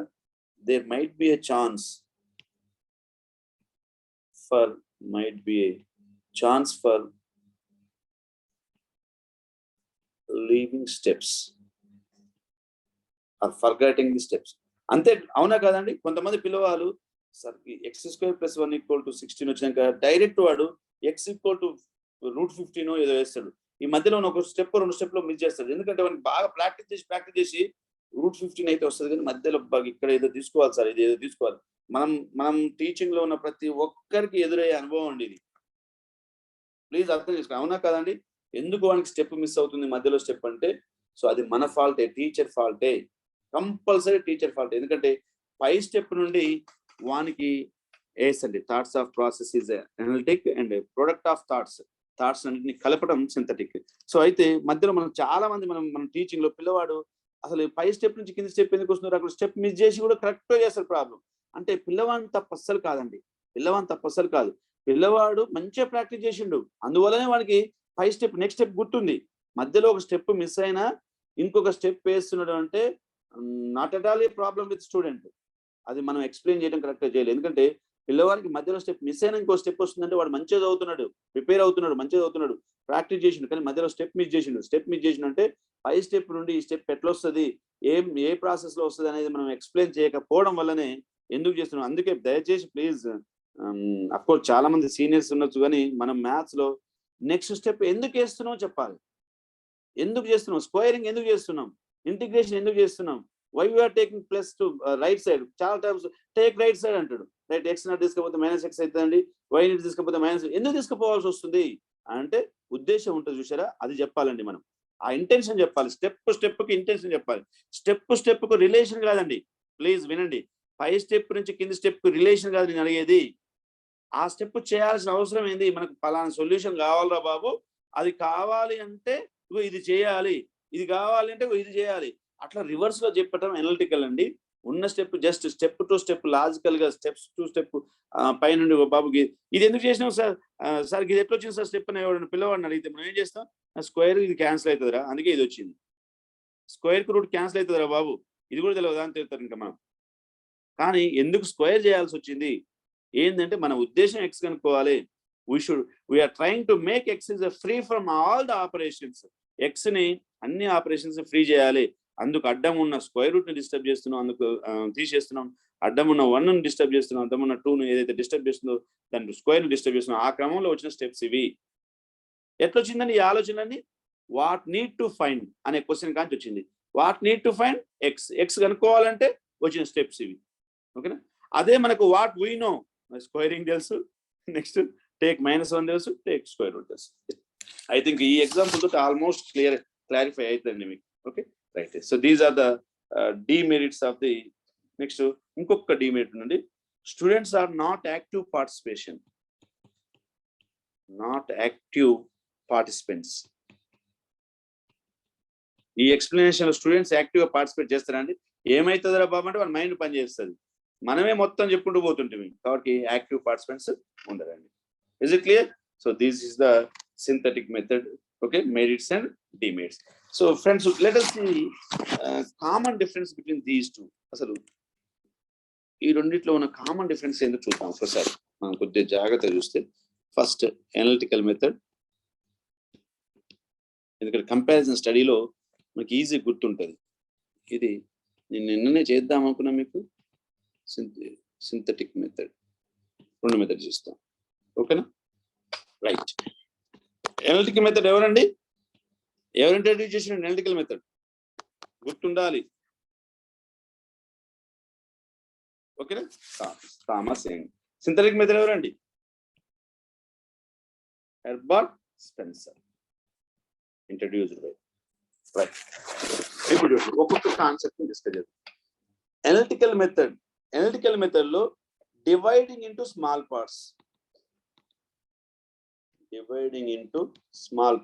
there might be a chance for leaving steps or forgetting the steps. అంతే, అవునా కాదండి? కొంతమంది పిల్లవాళ్ళు సార్ x² + 1 = 16 వచ్చినాక direct వాడు x = √15 ఏదో వేస్తాడు. ఈ మధ్యలో ఒక స్టెప్ 2 స్టెప్లో మిస్ చేస్తాడు. ఎందుకంటే వాడికి బాగా ప్రాక్టీస్ చేసి √15 అయితే వస్తుంది, కానీ మధ్యలో ఇక్కడ ఏదో తీసుకోవాలి సార్, ఇది ఏదో తీసుకోవాలి. మనం టీచింగ్ లో ఉన్న ప్రతి ఒక్కరికి ఎదురయ్యే అనుభవం అండి ఇది. ప్లీజ్ అర్థం చేసుకోండి, అవునా కాదండి? ఎందుకు వానికి స్టెప్ మిస్ అవుతుంది మధ్యలో స్టెప్ అంటే, సో అది మన ఫాల్టే, టీచర్ ఫాల్టే, కంపల్సరీ టీచర్ ఫాల్ట్. ఎందుకంటే పై స్టెప్ నుండి వానికి అండి thoughts of process is analytic and product of thoughts అన్నింటిని కలపడం సింథటిక్. సో అయితే మధ్యలో మనం చాలా మంది మన టీచింగ్ లో పిల్లవాడు అసలు పై స్టెప్ నుంచి కింద స్టెప్ ఎందుకు వస్తున్నారు, అక్కడ స్టెప్ మిస్ చేసి కూడా కరెక్ట్గా చేస్తారు ప్రాబ్లం. అంటే పిల్లవాడిని తప్పు అస్సలు కాదండి, పిల్లవాడు మంచిగా ప్రాక్టీస్ చేసిండు, అందువల్లనే వాడికి పై స్టెప్ నెక్స్ట్ స్టెప్ గుర్తుంది. మధ్యలో ఒక స్టెప్ మిస్ అయినా ఇంకొక స్టెప్ వేస్తున్నాడు అంటే not at all A problem with student. అది మనం ఎక్స్ప్లెయిన్ చేయడం కరెక్ట్గా చేయలేదు. ఎందుకంటే పిల్లవాడికి మధ్యలో స్టెప్ మిస్ అయినా ఇంకో స్టెప్ వస్తుందంటే వాడు మంచిగా చదువుతున్నాడు, ప్రిపేర్ అవుతున్నాడు, మంచిగా చదువుతున్నాడు, ప్రాక్టీస్ చేసిండు, కానీ మధ్యలో స్టెప్ మిస్ చేసిండు అంటే పై స్టెప్ నుండి ఈ స్టెప్ ఎట్లా వస్తుంది, ఏ ప్రాసెస్ లో వస్తుంది అనేది మనం ఎక్స్ప్లెయిన్ చేయకపోవడం వల్లనే ఎందుకు చేస్తున్నాం. అందుకే దయచేసి ప్లీజ్, అఫ్కోర్స్ చాలా మంది సీనియర్స్ ఉండొచ్చు, కానీ మనం మ్యాథ్స్ లో నెక్స్ట్ స్టెప్ ఎందుకు వేస్తున్నాం చెప్పాలి. ఎందుకు చేస్తున్నాం, స్క్వేరింగ్ ఎందుకు చేస్తున్నాం, ఇంటిగ్రేషన్ ఎందుకు చేస్తున్నాం, why we are taking plus to right side. చాలా టైమ్స్ టేక్ రైట్ సైడ్ అంటాడు, రైట్ ఎక్స్ నాట్ తీసుకపోతే -x అవుతుందండి, వై నీట్ తీసుకపోతే -, ఎందుకు తీసుకుపోవాల్సి వస్తుంది అంటే ఉద్దేశం ఉంటుంది చూసారా, అది చెప్పాలండి మనం. ఆ ఇంటెన్షన్ చెప్పాలి, స్టెప్కి ఇంటెన్షన్ చెప్పాలి. స్టెప్కు రిలేషన్ కాదండి, ప్లీజ్ వినండి. పై స్టెప్ నుంచి కింది స్టెప్కు రిలేషన్ కాదు నేను అడిగేది. ఆ స్టెప్ చేయాల్సిన అవసరం ఏంది, మనకు పలానా సొల్యూషన్ కావాలరా బాబు, అది కావాలి అంటే ఇది చేయాలి, ఇది కావాలి అంటే ఇది చేయాలి, అట్లా రివర్స్ లో చెప్పటం అనలిటికల్ అండి. ఉన్న step just step to step logical గా స్టెప్స్ టు స్టెప్ పై నుండి బాబుకి ఇది ఎందుకు చేసినావు సార్, సార్ ఇది ఎట్లా వచ్చింది సార్ స్టెప్ అని ఎవరైనా పిల్లవాడిని అడిగితే మనం ఏం చేస్తాం, స్క్వేర్ ఇది క్యాన్సిల్ అవుతుందిరా, అందుకే ఇది వచ్చింది, స్క్వేర్ కు రూట్ క్యాన్సిల్ అవుతుందిరా బాబు, ఇది కూడా తెలియదు అని తెలుస్తారు ఇంకా మనం. కానీ ఎందుకు స్క్వేర్ చేయాల్సి వచ్చింది ఏంటంటే మన ఉద్దేశం ఎక్స్ కనుక్కోవాలి. We are trying to make x is free from all the operations. X ని అన్ని ఆపరేషన్స్ ఫ్రీ చేయాలి. అందుకు అడ్డం ఉన్న స్క్వేర్ రూట్ ని డిస్టర్బ్ చేస్తున్నాం, అందుకు తీసేస్తున్నాం. అడ్డం ఉన్న 1 ను డిస్టర్బ్ చేస్తున్నాం, అడ్డం ఉన్న 2 ను ఏదైతే డిస్టర్బ్ చేస్తుందో దాని స్క్వేర్ ని డిస్టర్బ్ చేస్తున్నాం. ఆ క్రమంలో వచ్చిన స్టెప్స్ ఇవి. ఎట్లొచ్చిందండి ఈ ఆలోచనలన్నీ, వాట్ నీడ్ టు ఫైండ్ అనే క్వశ్చన్ కాంచి వచ్చింది. What need to find x కనుక్కోవాలంటే వచ్చిన స్టెప్స్ ఇవి. ఓకేనా? అదే మనకు వాట్ వీ నో, స్క్వేరింగ్ తెలుసు, నెక్స్ట్ టేక్ -1 తెలుసు, టేక్ స్క్వేర్ రూట్ తెలుసు. ఐ థింక్ ఈ ఎగ్జాంపుల్ తోటి ఆల్మోస్ట్ క్లారిఫై అవుతుందండి మీకు. Okay right. So these are the demerits of the. Next ఇంకొక డిమెరిట్ నుండి, students are not active participants. ఈ ఎక్స్ప్లెనేషన్ లో స్టూడెంట్స్ యాక్టివ్ గా పార్టిసిపేట్ చేస్తారండి. ఏమైతుందిరా బాబు అంటే వాళ్ళ మైండ్ పనిచేస్తుంది, మనమే మొత్తం చెప్పుకుంటూ పోతుంటాం, కాబట్టి యాక్టివ్ పార్టిసిపెంట్స్ ఉండరండి. Is it clear? So this is the synthetic method. Okay, merits and demerits. So friends, let us see common difference between these two. అసలు ఈ రెండిట్లో ఉన్న కామన్ డిఫరెన్స్ ఏంటో చూద్దాం ఒకసారి. మనం కొద్దిగా జాగ్రత్తగా చూస్తే, ఫస్ట్ అనలిటికల్ మెథడ్. ఎందుకంటే కంపారిజన్ స్టడీలో మనకి ఈజీ గుర్తుంటుంది. ఇది నేను నిన్ననే చేద్దాం అనుకున్నా మీకు. సింథటిక్ మెథడ్, 2 మెథడ్స్ ఇస్తాం. ఓకేనా? రైట్. అనలిటికల్ మెథడ్ ఎవరండి, ఎవరు ఇంట్రడ్యూస్ చేసిన అనలిటికల్ మెథడ్ గుర్తుండాలి. ఓకేనా? Thomas Young. సింథటిక్ మెథడ్ ఎవరండి, Herbert Spencer. Introduced by. Right. ఇప్పుడు ఒక్కొక్క కాన్సెప్ట్ డిస్కస్ చేద్దాం. అనలిటికల్ మెథడ్ లో డివైడింగ్ ఇంటూ స్మాల్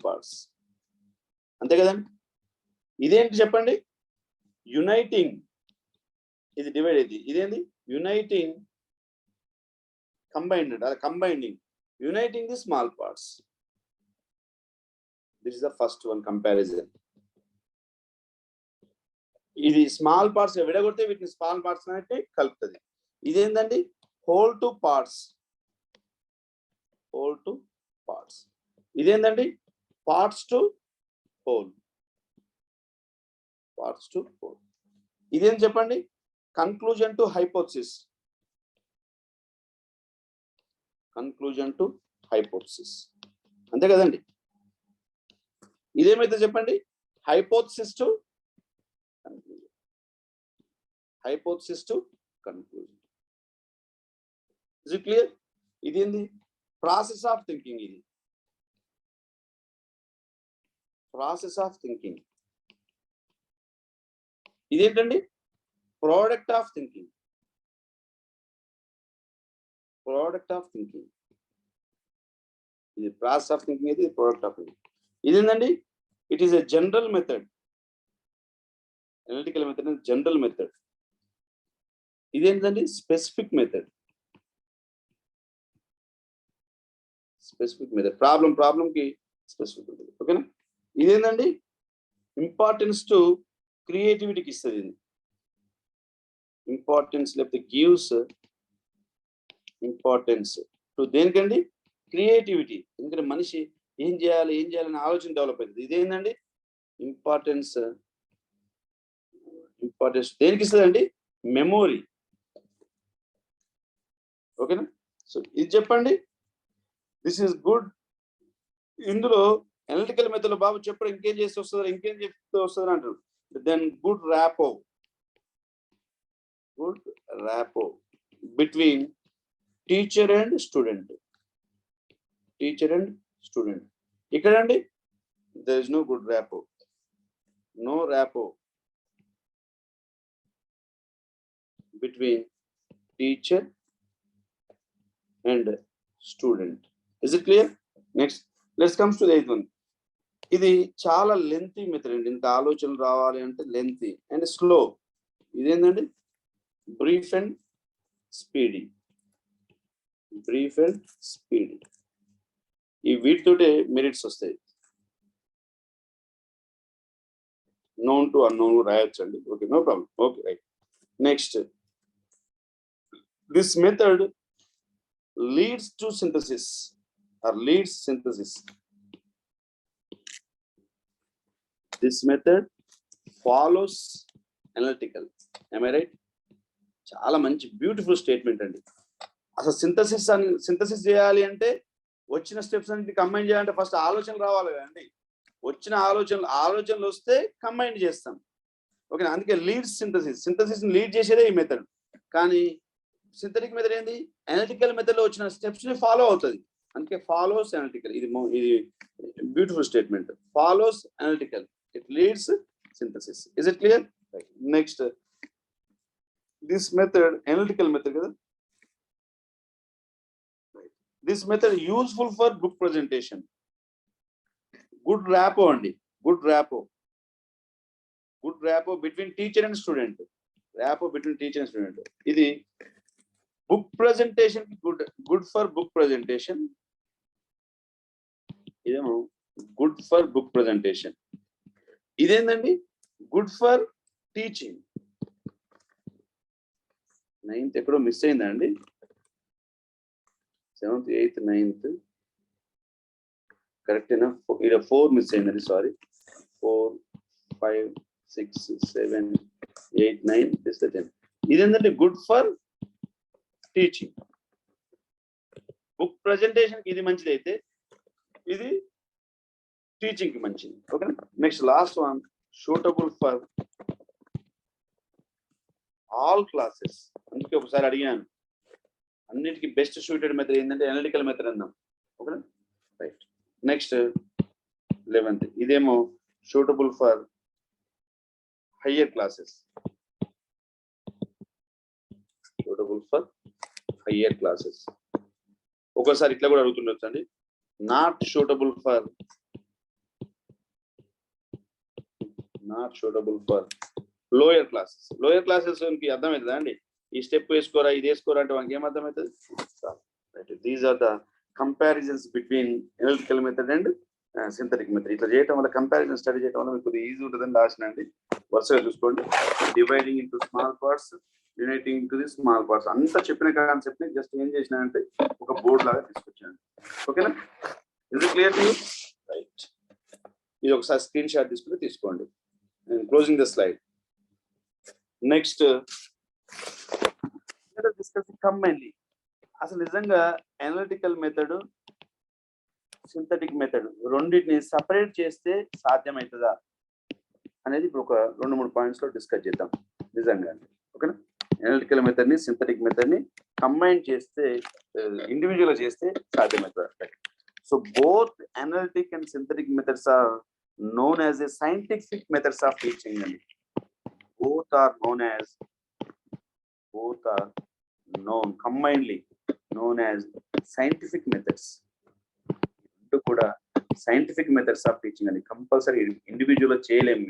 పార్ట్స్, అంతే కదండి. ఇదేంటి చెప్పండి, యునైటింగ్ ఇది డివైడ్ అయింది. ఇదేంది uniting combined combining uniting the small parts. This is the first one comparison. ఇది స్మాల్ పార్ట్స్ విడగొడితే వీటిని స్మాల్ పార్ట్స్ అంటే కలుపుతుంది. ఇదేంటండి whole to parts. Whole to parts. ఇదేంటండి parts to whole. Parts to whole. ఇదేం చెప్పండి conclusion to hypothesis. Conclusion to hypothesis అంతే కదండి. ఇదేమైతే చెప్పండి hypothesis to conclusion. Hypothesis to conclusion. Is it clear? ఇదేంది ప్రాసెస్ ఆఫ్ థింకింగ్. ఇది ప్రాసెస్ ఆఫ్ థింకింగ్. ఇదేంటండి product of thinking. Product of thinking. ఇది ప్రాసెస్ ఆఫ్ థింకింగ్, ఇది ప్రోడక్ట్ ఆఫ్ థింకింగ్. ఇదేంటండి it is a general method. Analytical method general method. ఇదేంటండి specific method. Specific method problem కి specific method. ఓకేనా? ఇదేంటండి importance to క్రియేటివిటీకి ఇస్తుంది. ఇంపార్టెన్స్ లేకపోతే గివ్స్ ఇంపార్టెన్స్ టు దేనికండి క్రియేటివిటీ. ఎందుకంటే మనిషి ఏం చేయాలని ఆలోచన డెవలప్ అవుతుంది. ఇదేంటండి ఇంపార్టెన్స్ దేనికి ఇస్తుందండి మెమోరీ. ఓకేనా? సో ఇది చెప్పండి దిస్ ఈస్ గుడ్. ఇందులో అనలిటికల్ మెథడ్ లో బాబు చెప్పడం ఇంకేం చేస్తే వస్తుంది, ఇంకేం చెప్తే వస్తుంది అంటారు. Then good rapport between teacher and student. Teacher and student. ఇక్కడ అండి there is no good rapport. No rapport between teacher and student. Is it clear? Next, let's come to the eighth one. ఇది చాలా lengthy method అండి. ఇంత ఆలోచనలు రావాలి అంటే lengthy and slow. ఇదేంటండి brief and speedy. Brief and speedy. ఈ వీటితోటే మెరిట్స్ వస్తాయి. నోన్ టు అన్నోన్ రాయొచ్చండి. Okay, no problem. Okay, right. Next, this method leads to synthesis or leads synthesis. This method follows analytical. am I right? చాలా మంచి beautiful statement అండి. అసలు synthesis చేయాలి అంటే వచ్చిన స్టెప్స్ అన్ని కంబైన్ చేయాలంటే ఫస్ట్ ఆలోచనలు రావాలి కదండి. వచ్చిన ఆలోచనలు వస్తే కంబైన్ చేస్తాం. ఓకే, అందుకే లీడ్స్ సింథసిస్ లీడ్ చేసేదే ఈ మెథడ్. కానీ సింథటిక్ మెథడ్ ఏంది అనలిటికల్ మెథడ్ లో వచ్చిన స్టెప్స్ ని ఫాలో అవుతుంది. అందుకే ఫాలోస్ అనలిటికల్. ఇది beautiful statement. Follows analytical, it leads synthesis. Is it clear? Next, this method analytical method కదా. This method useful for book presentation. Good rapport అండి. Good rapport between teacher and student. ఇది book presentation good for book presentation. ఇదేమో good for book presentation. ఇదేంటండి good for teaching. 9th ఎక్కడో miss అయిందండి. 7th 8th 9th కరెక్టేనా? ఇక్కడ 4 miss అయిందండి, sorry. 4 5 6 7 8 9 10. ఇదేంటంటే good for teaching. Book presentation ఇది మంచిది అయితే ఇది టీచింగ్ కి మంచిది. Okay, next last one, suitable for all classes. అందుకే ఒకసారి అడిగాను అన్నిటికీ బెస్ట్ సూటెడ్ మెథడ్ ఏంటంటే అనలిటికల్ మెథడ్ అన్నాం. ఓకేనా, రైట్. నెక్స్ట్ 11th, ఇదేమో సూటబుల్ ఫర్ హయ్యర్ క్లాసెస్. ఒక్కోసారి ఇట్లా కూడా అడుగుతుండొచ్చు అండి. Not suitable for lower classes కి అర్థమవుతుందా అండి? ఈ స్టెప్ వేసుకోరా, ఇది వేసుకోరా అంటే మనకి ఏం అర్థమవుతుంది? These are the comparisons between analytical method and synthetic method. ఇట్లా చేయడం వల్ల, కంపారిజన్ స్టడీ చేయడం వల్ల మీకు కొద్దిగా ఈజీ ఉంటుందని రాసినండి. వరుసగా చూసుకోండి. Dividing into small parts, uniting into the small parts. అంతా చెప్పిన కాన్సెప్ట్ ని జస్ట్ ఏం చేసినానంటే ఒక బోర్డ్ లాగా తీసుకొచ్చాను. ఓకేనా? Is it clear to you? Right. ఇది ఒకసారి స్క్రీన్ షాట్ తీసుకుని తీసుకోండి. Closing the slide. Next discuss combinedly. అసలు నిజంగా అనలిటికల్ మెథడ్, సింథటిక్ మెథడ్ రెండింటిని సపరేట్ చేస్తే సాధ్యమవుతుందా అనేది ఇప్పుడు ఒక 2-3 పాయింట్స్ లో డిస్కస్ చేద్దాం. నిజంగా ఓకేనా? అనలిటికల్ మెథడ్ ని, సింథటిక్ మెథడ్ ని కంబైన్ చేస్తే, ఇండివిజువల్ చేస్తే సాధ్యమవుతుంది. So both analytic and synthetic methods are known as a scientific methods of teaching. Both are known combinedly known as scientific methods. Two kuda scientific methods of teaching ani compulsory individual చేయలేము.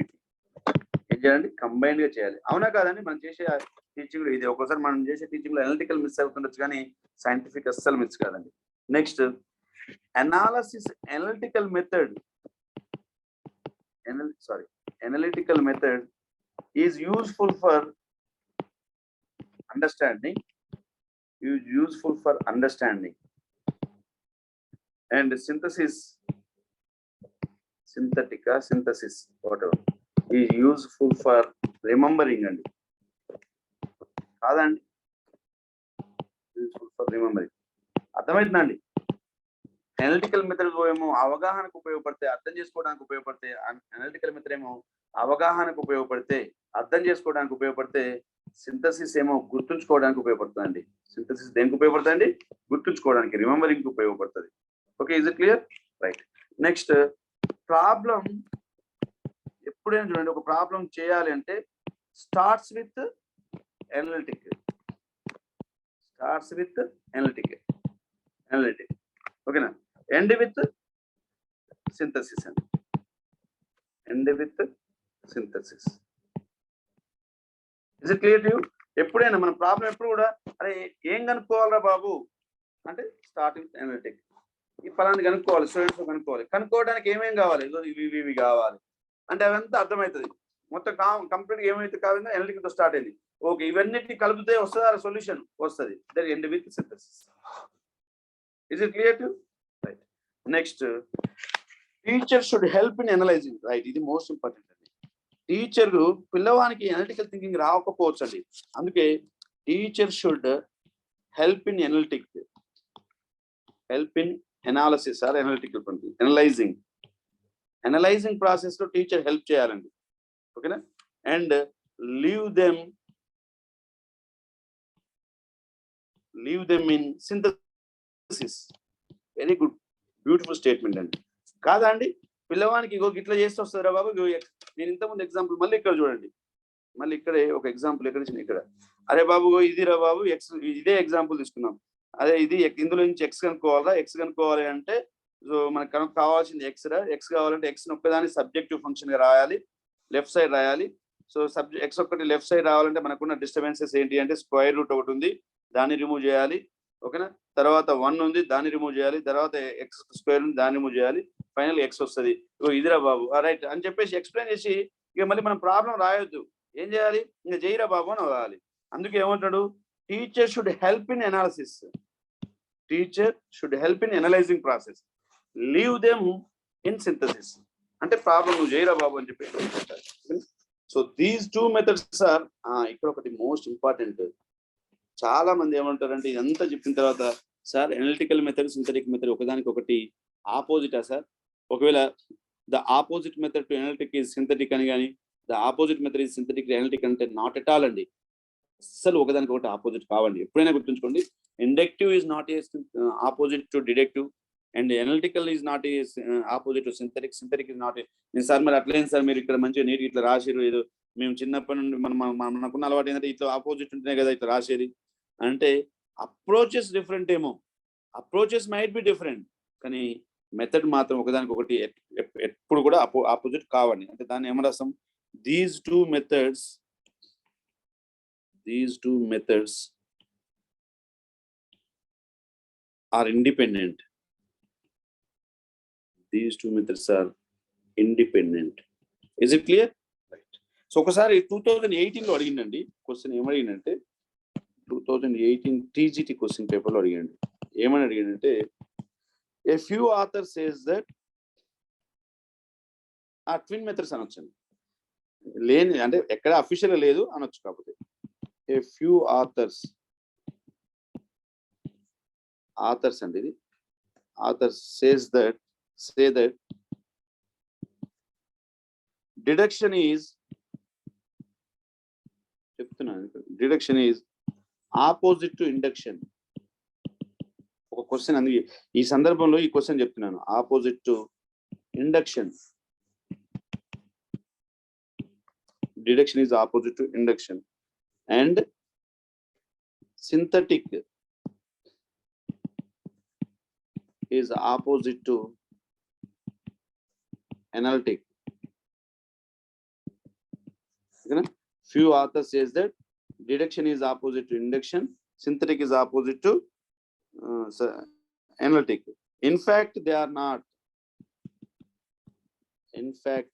ఏం చేయాలండి? Combined గా చేయాలి. అవునా కాదండి? మనం చేసే teaching ఇది. ఒక్కోసారి మనం చేసే టీచింగ్ లో అనలిటికల్ మిస్ అవుతుండొచ్చు, కానీ సైంటిఫిక్ అస్సలు మిస్ కాదండి. Next analysis. Analytical method is useful for understanding, and synthesis whatever is useful for remembering and కాదండి, useful for remembering. అర్థమైందండి? అనలిటికల్ మెథడ్ ఏమో అవగాహనకు ఉపయోగపడితే, అర్థం చేసుకోవడానికి ఉపయోగపడితే, అనలిటికల్ మెథడ్ ఏమో అవగాహనకు ఉపయోగపడితే, అర్థం చేసుకోవడానికి ఉపయోగపడితే, సింథసిస్ ఏమో గుర్తుంచుకోవడానికి ఉపయోగపడుతుందండి. సింథసిస్ దేనికి ఉపయోగపడుతుందండి? గుర్తుంచుకోవడానికి, రిమెంబరింగ్ ఉపయోగపడుతుంది. Okay, is it clear? Right. Next problem. ఎప్పుడైనా చూడండి, ఒక ప్రాబ్లం చేయాలి అంటే స్టార్ట్స్ విత్ అనలిటిక్. ఓకేనా? ఎండ్ విత్ సింథసిస్ అండి. Is it clear to you? ఎప్పుడైనా మన ప్రాబ్లం ఎప్పుడు కూడా, అరే ఏం కనుక్కోవాలరా బాబు అంటే స్టార్ట్ విత్ అనలిటిక్. ఈ ఫలాన్ని కనుక్కోవాలి, స్టూడెంట్స్ కనుక్కోవడానికి ఏమేం కావాలి? ఇవి కావాలి అంటే అవంతా అర్థమవుతుంది. మొత్తం కంప్లీట్ గా ఏమైతే కావాలో అనలిటిక్ తో స్టార్ట్ అయింది. ఓకే, ఇవన్నిటిని కలిపితే వస్తుందా సొల్యూషన్? వస్తుంది. That end with synthesis. Is it clear to? Right. Next teacher should help in analysing. Right, ఇది మోస్ట్ ఇంపార్టెంట్ అండి. టీచర్ పిల్లవానికి అనలిటికల్ థింకింగ్ రాకపోవచ్చు అండి. అందుకే teacher should help in analysis or analytical analysing process లో teacher help చేయాలండి. ఓకేనా? And leave them in synthesis. Very good, beautiful statement అండి. కాదా అండి? పిల్లవానికి ఇట్లా చేస్తే వస్తారా బాబు? నేను ఇంతకుముందు ఎగ్జాంపుల్ మళ్ళీ ఇక్కడ చూడండి. మళ్ళీ ఇక్కడే ఒక ఎగ్జాంపుల్ ఎక్కడ ఇచ్చిన, ఇక్కడ అరే బాబు ఇది రా బాబు ఎక్స్, ఇదే ఎగ్జాంపుల్ తీసుకున్నాం. అదే ఇది ఇందులో నుంచి ఎక్స్ కనుక్కోవాలా? ఎక్స్ కనుక్కోవాలి అంటే సో మనకు కావాల్సింది ఎక్స్ రా. ఎక్స్ కావాలంటే ఎక్స్ ఒక్కదాన్ని సబ్జెక్టివ్ ఫంక్షన్ గా రాయాలి, లెఫ్ట్ సైడ్ రాయాలి. సో ఎక్స్ ఒక్కటి లెఫ్ట్ సైడ్ రావాలంటే మనకున్న డిస్టర్బెన్సెస్ ఏంటి అంటే స్క్వేర్ రూట్ ఒకటి ఉంది, దాన్ని రిమూవ్ చేయాలి. ఓకేనా? తర్వాత 1 ఉంది, దాన్ని రిమూవ్ చేయాలి. తర్వాత ఎక్స్ స్క్వేర్ ఉంది, దాన్ని రిమూవ్ చేయాలి. ఫైనల్ ఎక్స్ వస్తుంది. ఇదిరా బాబు రైట్ అని చెప్పేసి ఎక్స్ప్లెయిన్ చేసి ఇక మళ్ళీ మనం ప్రాబ్లం రాయొద్దు. ఏం చేయాలి? ఇంకా చేయరా బాబు అని రాయాలి. అందుకే ఏమంటాడు? Teacher should help in analysing process, leave them in synthesis. అంటే ప్రాబ్లం నువ్వు చేయరా బాబు అని చెప్పి. So these 2 methods are. ఇక్కడ ఒకటి మోస్ట్ ఇంపార్టెంట్. చాలా మంది ఏమంటారంటే ఇదంతా చెప్పిన తర్వాత, sir analytical method, synthetic method ఒకదానికి ఒకటి ఆపోజిటా సార్? ఒకవేళ the opposite method to analytic is synthetic అని కానీ, the opposite method is synthetic analytic అంటే నాట్ ఎట్ ఆల్ అండి. అస్సలు ఒకదానికి ఒకటి ఆపోజిట్ కావండి. ఎప్పుడైనా గుర్తుంచుకోండి, inductive is not a opposite to deductive, and analytical is not a opposite to synthetic. Synthetic is not a. Sir మరి అట్లేదు సార్, మీరు ఇక్కడ మంచిగా నీట్ ఇట్లా రాసిరు, ఏదో మేము చిన్నప్పటి నుండి మనకున్న అలవాటు ఏంటంటే ఇట్లా ఆపోజిట్ ఉంటేనే కదా ఇట్లా రాసేది అంటే, అప్రోచెస్ డిఫరెంట్ ఏమో, అప్రోచెస్ మైట్ బి డిఫరెంట్, కానీ మెథడ్ మాత్రం ఒకదానికి ఒకటి ఎప్పుడు కూడా ఆపోజిట్ కావండి. అంటే దాన్ని ఏమరాస్తాం? These 2 methods these two methods are independent. These two methods are independent. Is it clear? Right. So ఒకసారి 2018 లో అడిగిందండి క్వశ్చన్ ఏమడిగిందంటే 2018 TGT క్వశ్చన్ పేపర్ లో అడిగాడు. ఏమని అడిగాడంటే a few authors says that ఆ ట్విన్ మెథడ్స్ అనొచ్చండి. లేని అంటే ఎక్కడ అఫీషియల్ లేదు అనొచ్చు. కాకపోతే a few authors అండి ఇది authors say that deduction is opposite to induction. ఒక క్వశ్చన్ అందుకే ఈ సందర్భంలో ఈ క్వశ్చన్ చెప్తున్నాను. Opposite to induction. Deduction is opposite to induction and synthetic is opposite to analytic. Few authors says that deduction is opposite to induction, synthetic is opposite to analytic. In fact they are not. In fact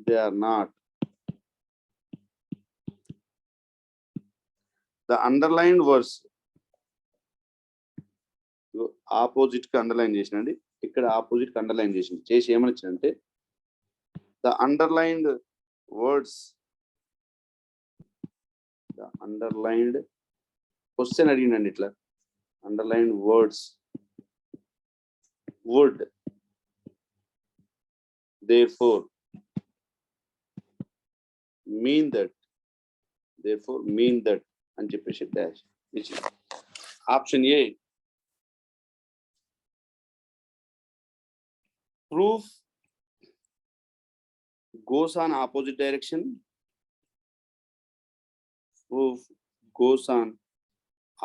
they are not. The underlined words opposite కి underline చేసినండి. ఇక్కడ opposite కి underline చేసి ఏమని వచ్చిందంటే the underlined question అడిగిందండి. ఇట్లా underlined words would therefore mean that అని చెప్పేసి dash ఇచ్చింది. Option A proof goes on opposite direction. Proof goes on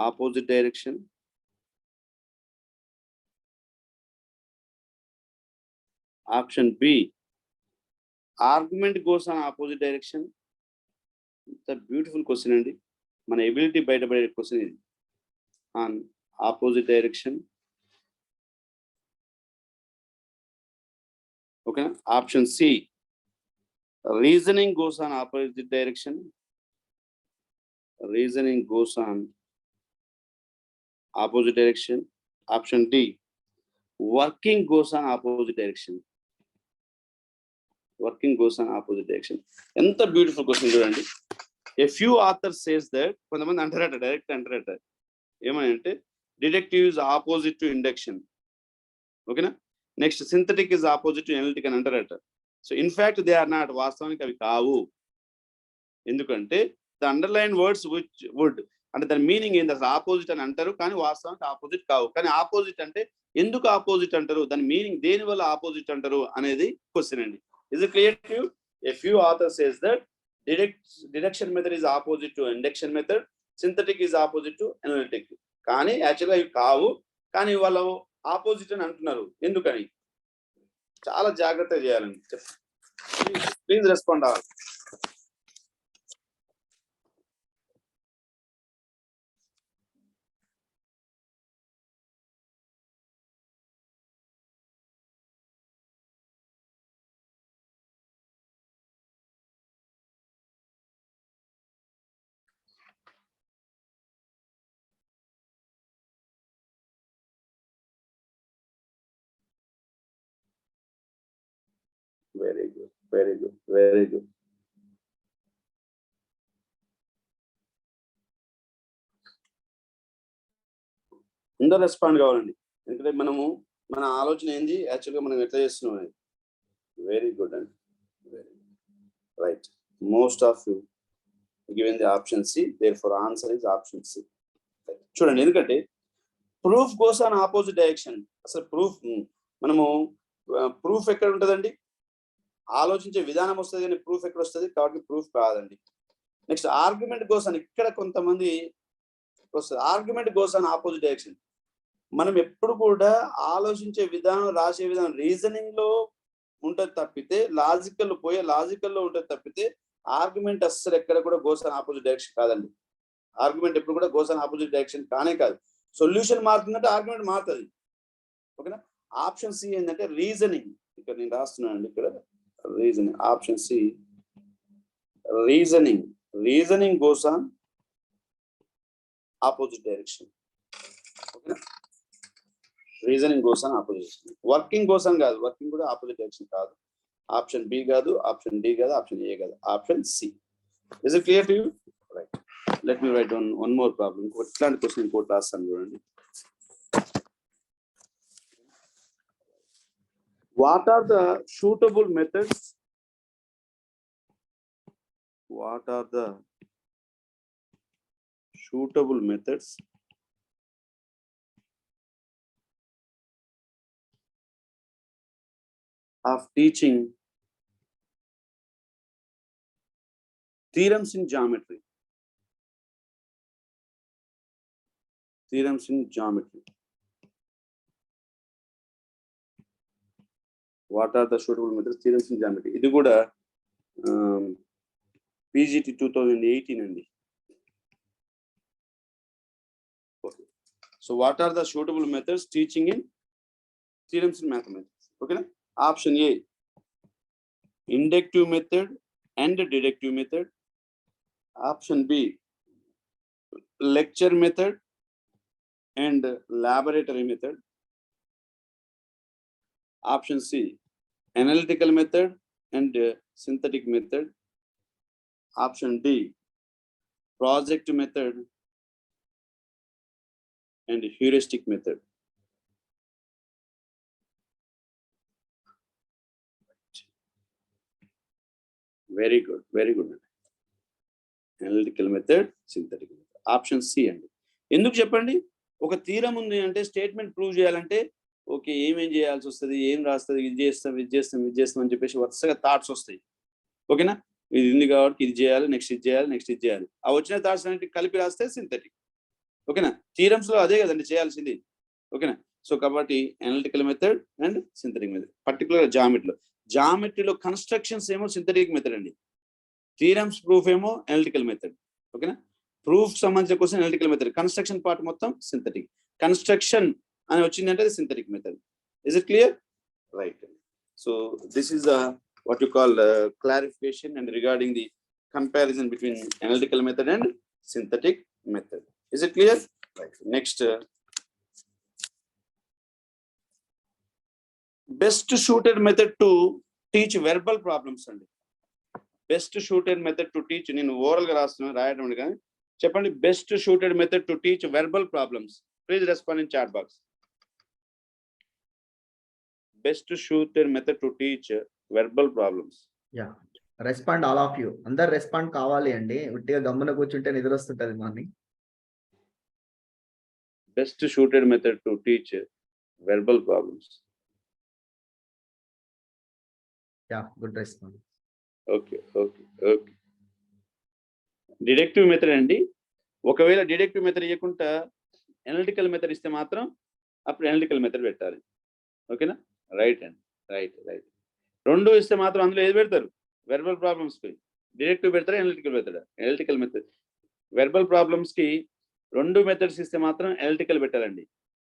opposite direction. Option B, argument goes on opposite direction. It's a beautiful question అండి. మన ability బయటపడే question ఇది. On opposite direction. Okay. Option C, reasoning goes on opposite direction. Reasoning goes on opposite direction. Option D, working goes on opposite direction. Working goes on opposite direction. ఎంత beautiful question చూడండి. A few authors says that కొంతమంది అంటారట, direct అంటారట ఏమని అంటే deductive is opposite to induction. ఓకేనా. Next synthetic is opposite to analytic అని అంటారట. So in fact they are not. వాస్తవానికి అవి కావు. ఎందుకంటే the underline words which would అంటే దాని మీనింగ్ ఏంటి, అసలు ఆపోజిట్ అని అంటారు కానీ వాస్తవానికి ఆపోజిట్ కావు. కానీ ఆపోజిట్ అంటే ఎందుకు ఆపోజిట్ అంటారు, దాని మీనింగ్ దేని వల్ల ఆపోజిట్ అంటారు అనేది క్వశ్చన్ అండి. Is it clear to you? A few authors says that deduction method is opposite to induction method, synthetic is opposite to analytic. కానీ యాక్చువల్గా ఇవి కావు, కానీ వాళ్ళు ఆపోజిట్ అని అంటున్నారు. ఎందుకని చాలా జాగ్రత్తగా చేయాలండి. Please respond all. Very good, very good, very good. అందరూ రెస్పాండ్ కావాలండి. ఎందుకంటే మన ఆలోచన ఏంది, యాక్చువల్గా మనం ఎట్లా చేస్తున్నాం అనేది. వెరీ గుడ్ అండి, very good. Right. Most of you given the option C, therefore answer is option C. చూడండి, ఎందుకంటే proof goes on opposite direction. అసలు మనము ప్రూఫ్ ఎక్కడ ఉంటుందండి, ఆలోచించే విధానం వస్తుంది కానీ ప్రూఫ్ ఎక్కడ వస్తుంది, కాబట్టి ప్రూఫ్ కాదండి. నెక్స్ట్ ఆర్గ్యుమెంట్ గోస్ అని ఇక్కడ కొంతమంది వస్తుంది. Argument goes on opposite direction. మనం ఎప్పుడు కూడా ఆలోచించే విధానం, రాసే విధానం రీజనింగ్ లో ఉంటుంది తప్పితే లాజికల్లో ఉంటుంది తప్పితే ఆర్గ్యుమెంట్ అస్సలు ఎక్కడ కూడా గోస్ ఆన్ ఆపోజిట్ డైరెక్షన్ కాదండి. ఆర్గ్యుమెంట్ ఎప్పుడు కూడా గోస్ ఆన్ ఆపోజిట్ డైరెక్షన్ కానే కాదు. సొల్యూషన్ మారుతుందంటే ఆర్గ్యుమెంట్ మారుతుంది. ఓకేనా. ఆప్షన్ సి ఏంటంటే రీజనింగ్. ఇక్కడ నేను రాస్తున్నాను అండి, ఇక్కడ reasoning. Option C reasoning. Reasoning goes on opposite direction. ఓకేనా. Reasoning goes on opposite. Working goes on కాదు, వర్కింగ్ కూడా ఆపోజిట్ డైరెక్షన్ కాదు. ఆప్షన్ బి కాదు, ఆప్షన్ డి కాదు, ఆప్షన్ ఏ కాదు, option C. Is it clear to you? Right. Let me write one more problem. ఇట్లాంటి question ఇంకోటి రాస్తాను చూడండి. What are the suitable methods? What are the suitable methods of teaching theorems in geometry? Theorems in geometry. What are the suitable methods? Theorems in geometry. ఇది కూడా PGT 2018 అండి. Okay. So what are the suitable methods teaching in theorems in mathematics? Okay. Option A, inductive method and deductive method. Option B, lecture method and laboratory method. Option C, analytical method and synthetic method. Option D, project method and heuristic method. Very good, very good. Analytical method, synthetic method. Option C అండి. ఎందుకు చెప్పండి? ఒక theorem ఉంది అంటే statement prove చేయాలంటే okay ఏమేం చేయాల్సి వస్తుంది, ఏం రాస్తుంది, ఇది చేస్తాం ఇది చేస్తాం ఇది చేస్తాం అని చెప్పేసి వరుసగా థాట్స్ వస్తాయి. ఓకేనా. ఇది ఉంది కాబట్టి ఇది చేయాలి, నెక్స్ట్ ఇది చేయాలి, నెక్స్ట్ ఇది చేయాలి. ఆ వచ్చిన థాట్స్ అన్నిటి కలిపి రాస్తే సింథటిక్. ఓకేనా. థీరమ్స్ లో అదే కదండి చేయాల్సింది. ఓకేనా. సో కాబట్టి analytical method and synthetic method. Particular జామెట్రీలో కన్స్ట్రక్షన్స్ ఏమో సింథటిక్ మెథడ్ అండి. థీరమ్స్ ప్రూఫ్ ఏమో అనలిటికల్ మెథడ్. ఓకేనా. ప్రూఫ్ సంబంధించిన question analytical method, construction part మొత్తం సింథటిక్. కన్స్ట్రక్షన్ అని వచ్చిందంటే అది synthetic method. Is it clear? Right. So this is what you call clarification and regarding the comparison between analytical method and synthetic method. Is it clear? Right. Next, best suited method to teach verbal problems and best suited method to teach నేను oral గా రాయడం కానీ చెప్పండి. Best suited method to teach verbal problems. Please respond in chat box. Best suited method to teach verbal problems. Yeah, respond all of you. అందరు respond కావాలి అండి. ఉట్టిగా గమ్మున కూర్చుంటే నిద్ర వస్తుంటది morning. Best suited method to teach verbal problems. Yeah, good response. Okay. Deductive method అండి. ఒకవేళ డిడక్టివ్ మెథడ్ ఇవ్వకుండా అనలిటికల్ మెథడ్ ఇస్తే మాత్రం అప్పుడు అనలిటికల్ మెథడ్ పెట్టాలి. ఓకేనా. రైట్ అండి. రైట్. రెండు ఇస్తే మాత్రం అందులో ఏది పెడతారు? వెర్బల్ ప్రాబ్లమ్స్ కి డిడక్టివ్ పెడతారా, అనలిటికల్ పెడతారా? Analytical method. వెర్బల్ ప్రాబ్లమ్స్ కి రెండు మెథడ్స్ ఇస్తే మాత్రం అనలిటికల్ పెట్టాలండి.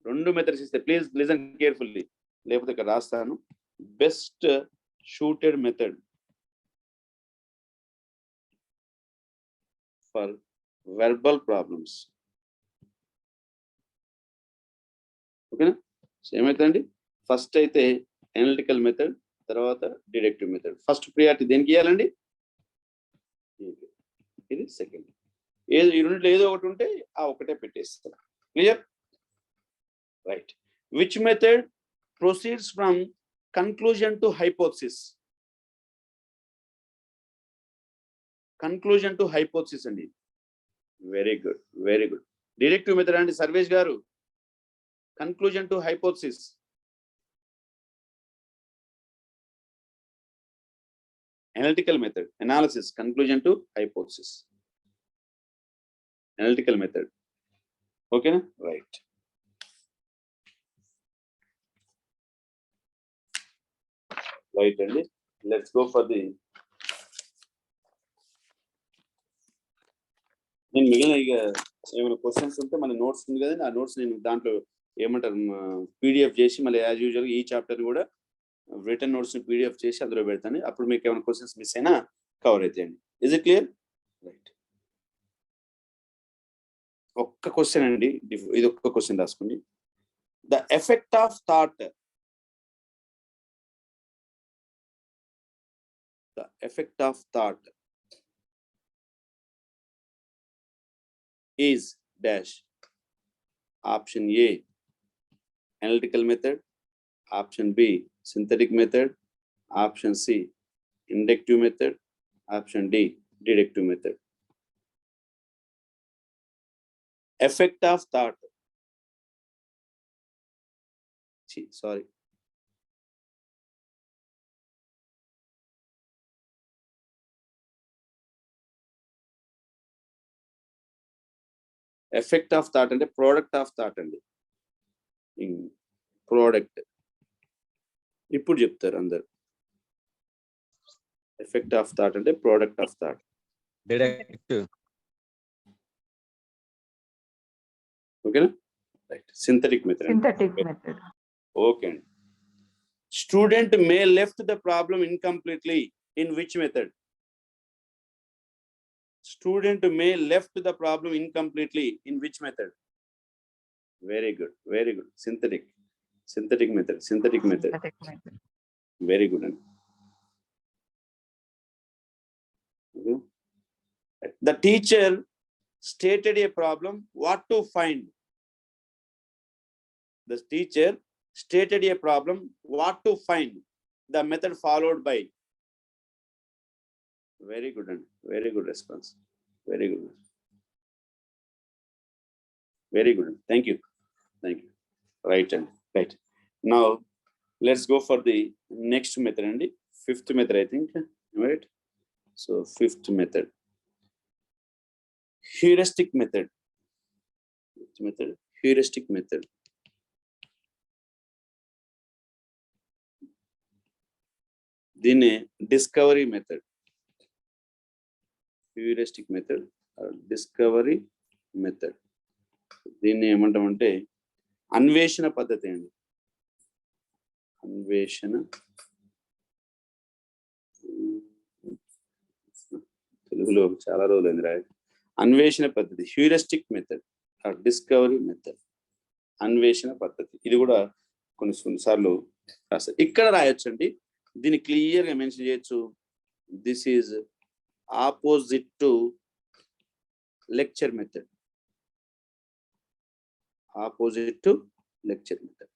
రెండు మెథడ్స్ ఇస్తే ప్లీజ్ లిజన్ కేర్ఫుల్లీ, లేకపోతే ఇక్కడ రాస్తాను. Best shooted method for verbal problems. ఓకేనా. ఏమవుతుందండి? ఫస్ట్ అయితే అనలిటికల్ మెథడ్, తర్వాత డిడక్టివ్ మెథడ్. ఫస్ట్ ప్రియారిటీ దేనికి ఇవ్వాలండి? ఇది సెకండ్. ఏదో ఈ రెండింటిలో ఏదో ఒకటి ఉంటే ఆ ఒకటే పెట్టేస్తారు. Clear? Right. Which method proceeds from conclusion to hypothesis? Conclusion to hypothesis అండి. Very good. డిడక్టివ్ మెథడ్ అండి సర్వేష్ గారు. Conclusion to hypothesis. Analytical method, analysis, conclusion to hypothesis. Analytical method. Okay, right. Right, and let's go for the నేను మిగిలిన ఇక ఏమైనా questions ఉంటే మళ్ళీ notes ఉంది కదా, ఆ నోట్స్ నేను దాంట్లో ఏమంటారు పీడిఎఫ్ చేసి మళ్ళీ యాజ్ యూజువల్ ఈ చాప్టర్ కూడా రిటర్న్ నోట్స్ పీడిఎఫ్ చేసి అందులో పెడతాను. అప్పుడు మీకు ఏమైనా క్వశ్చన్స్ మిస్ అయినా కవర్ అవుతాయండి. Is it clear? రైట్. ఒక్క క్వశ్చన్ అండి, ఇది ఒక్క క్వశ్చన్ రాసుకోండి. The effect of thought, the effect of thought is dash. Option A, analytical method. Option B, synthetic method. Option C, inductive method. Option D, deductive method. Effect of thought. Sorry. Effect of thought అంటే product of thought అండి. Product ఇప్పుడు చెప్తారు అందరు. Effect of thought అంటే product of thought. ఓకేనా? Right. Synthetic method. Okay అండి. Student May left the problem incompletely in which method? Student may left the problem incompletely in which method? Very good, very good. Synthetic method. Very good. Okay. The teacher stated a problem, what to find? The teacher stated a problem, what to find? The method followed by. Very good and very good response. Very good. Very good. Thank you. Right and right. Now let's go for the next method and fifth method, I think. Right. So fifth method, heuristic method. Heuristic method. Dine discovery method. Heuristic method, discovery method. దీన్ని ఏమంటామంటే అన్వేషణ పద్ధతి అండి. అన్వేషణ, తెలుగులో చాలా రోజులైంది రాయ. అన్వేషణ పద్ధతి, హ్యూరిస్టిక్ మెథడ్, డిస్కవరీ మెథడ్, అన్వేషణ పద్ధతి. ఇది కూడా కొన్నిసార్లు రాస్తారు. ఇక్కడ రాయొచ్చండి. దీన్ని క్లియర్గా మెన్షన్ చేయొచ్చు. This is opposite to lecture method. Opposite to lecture method.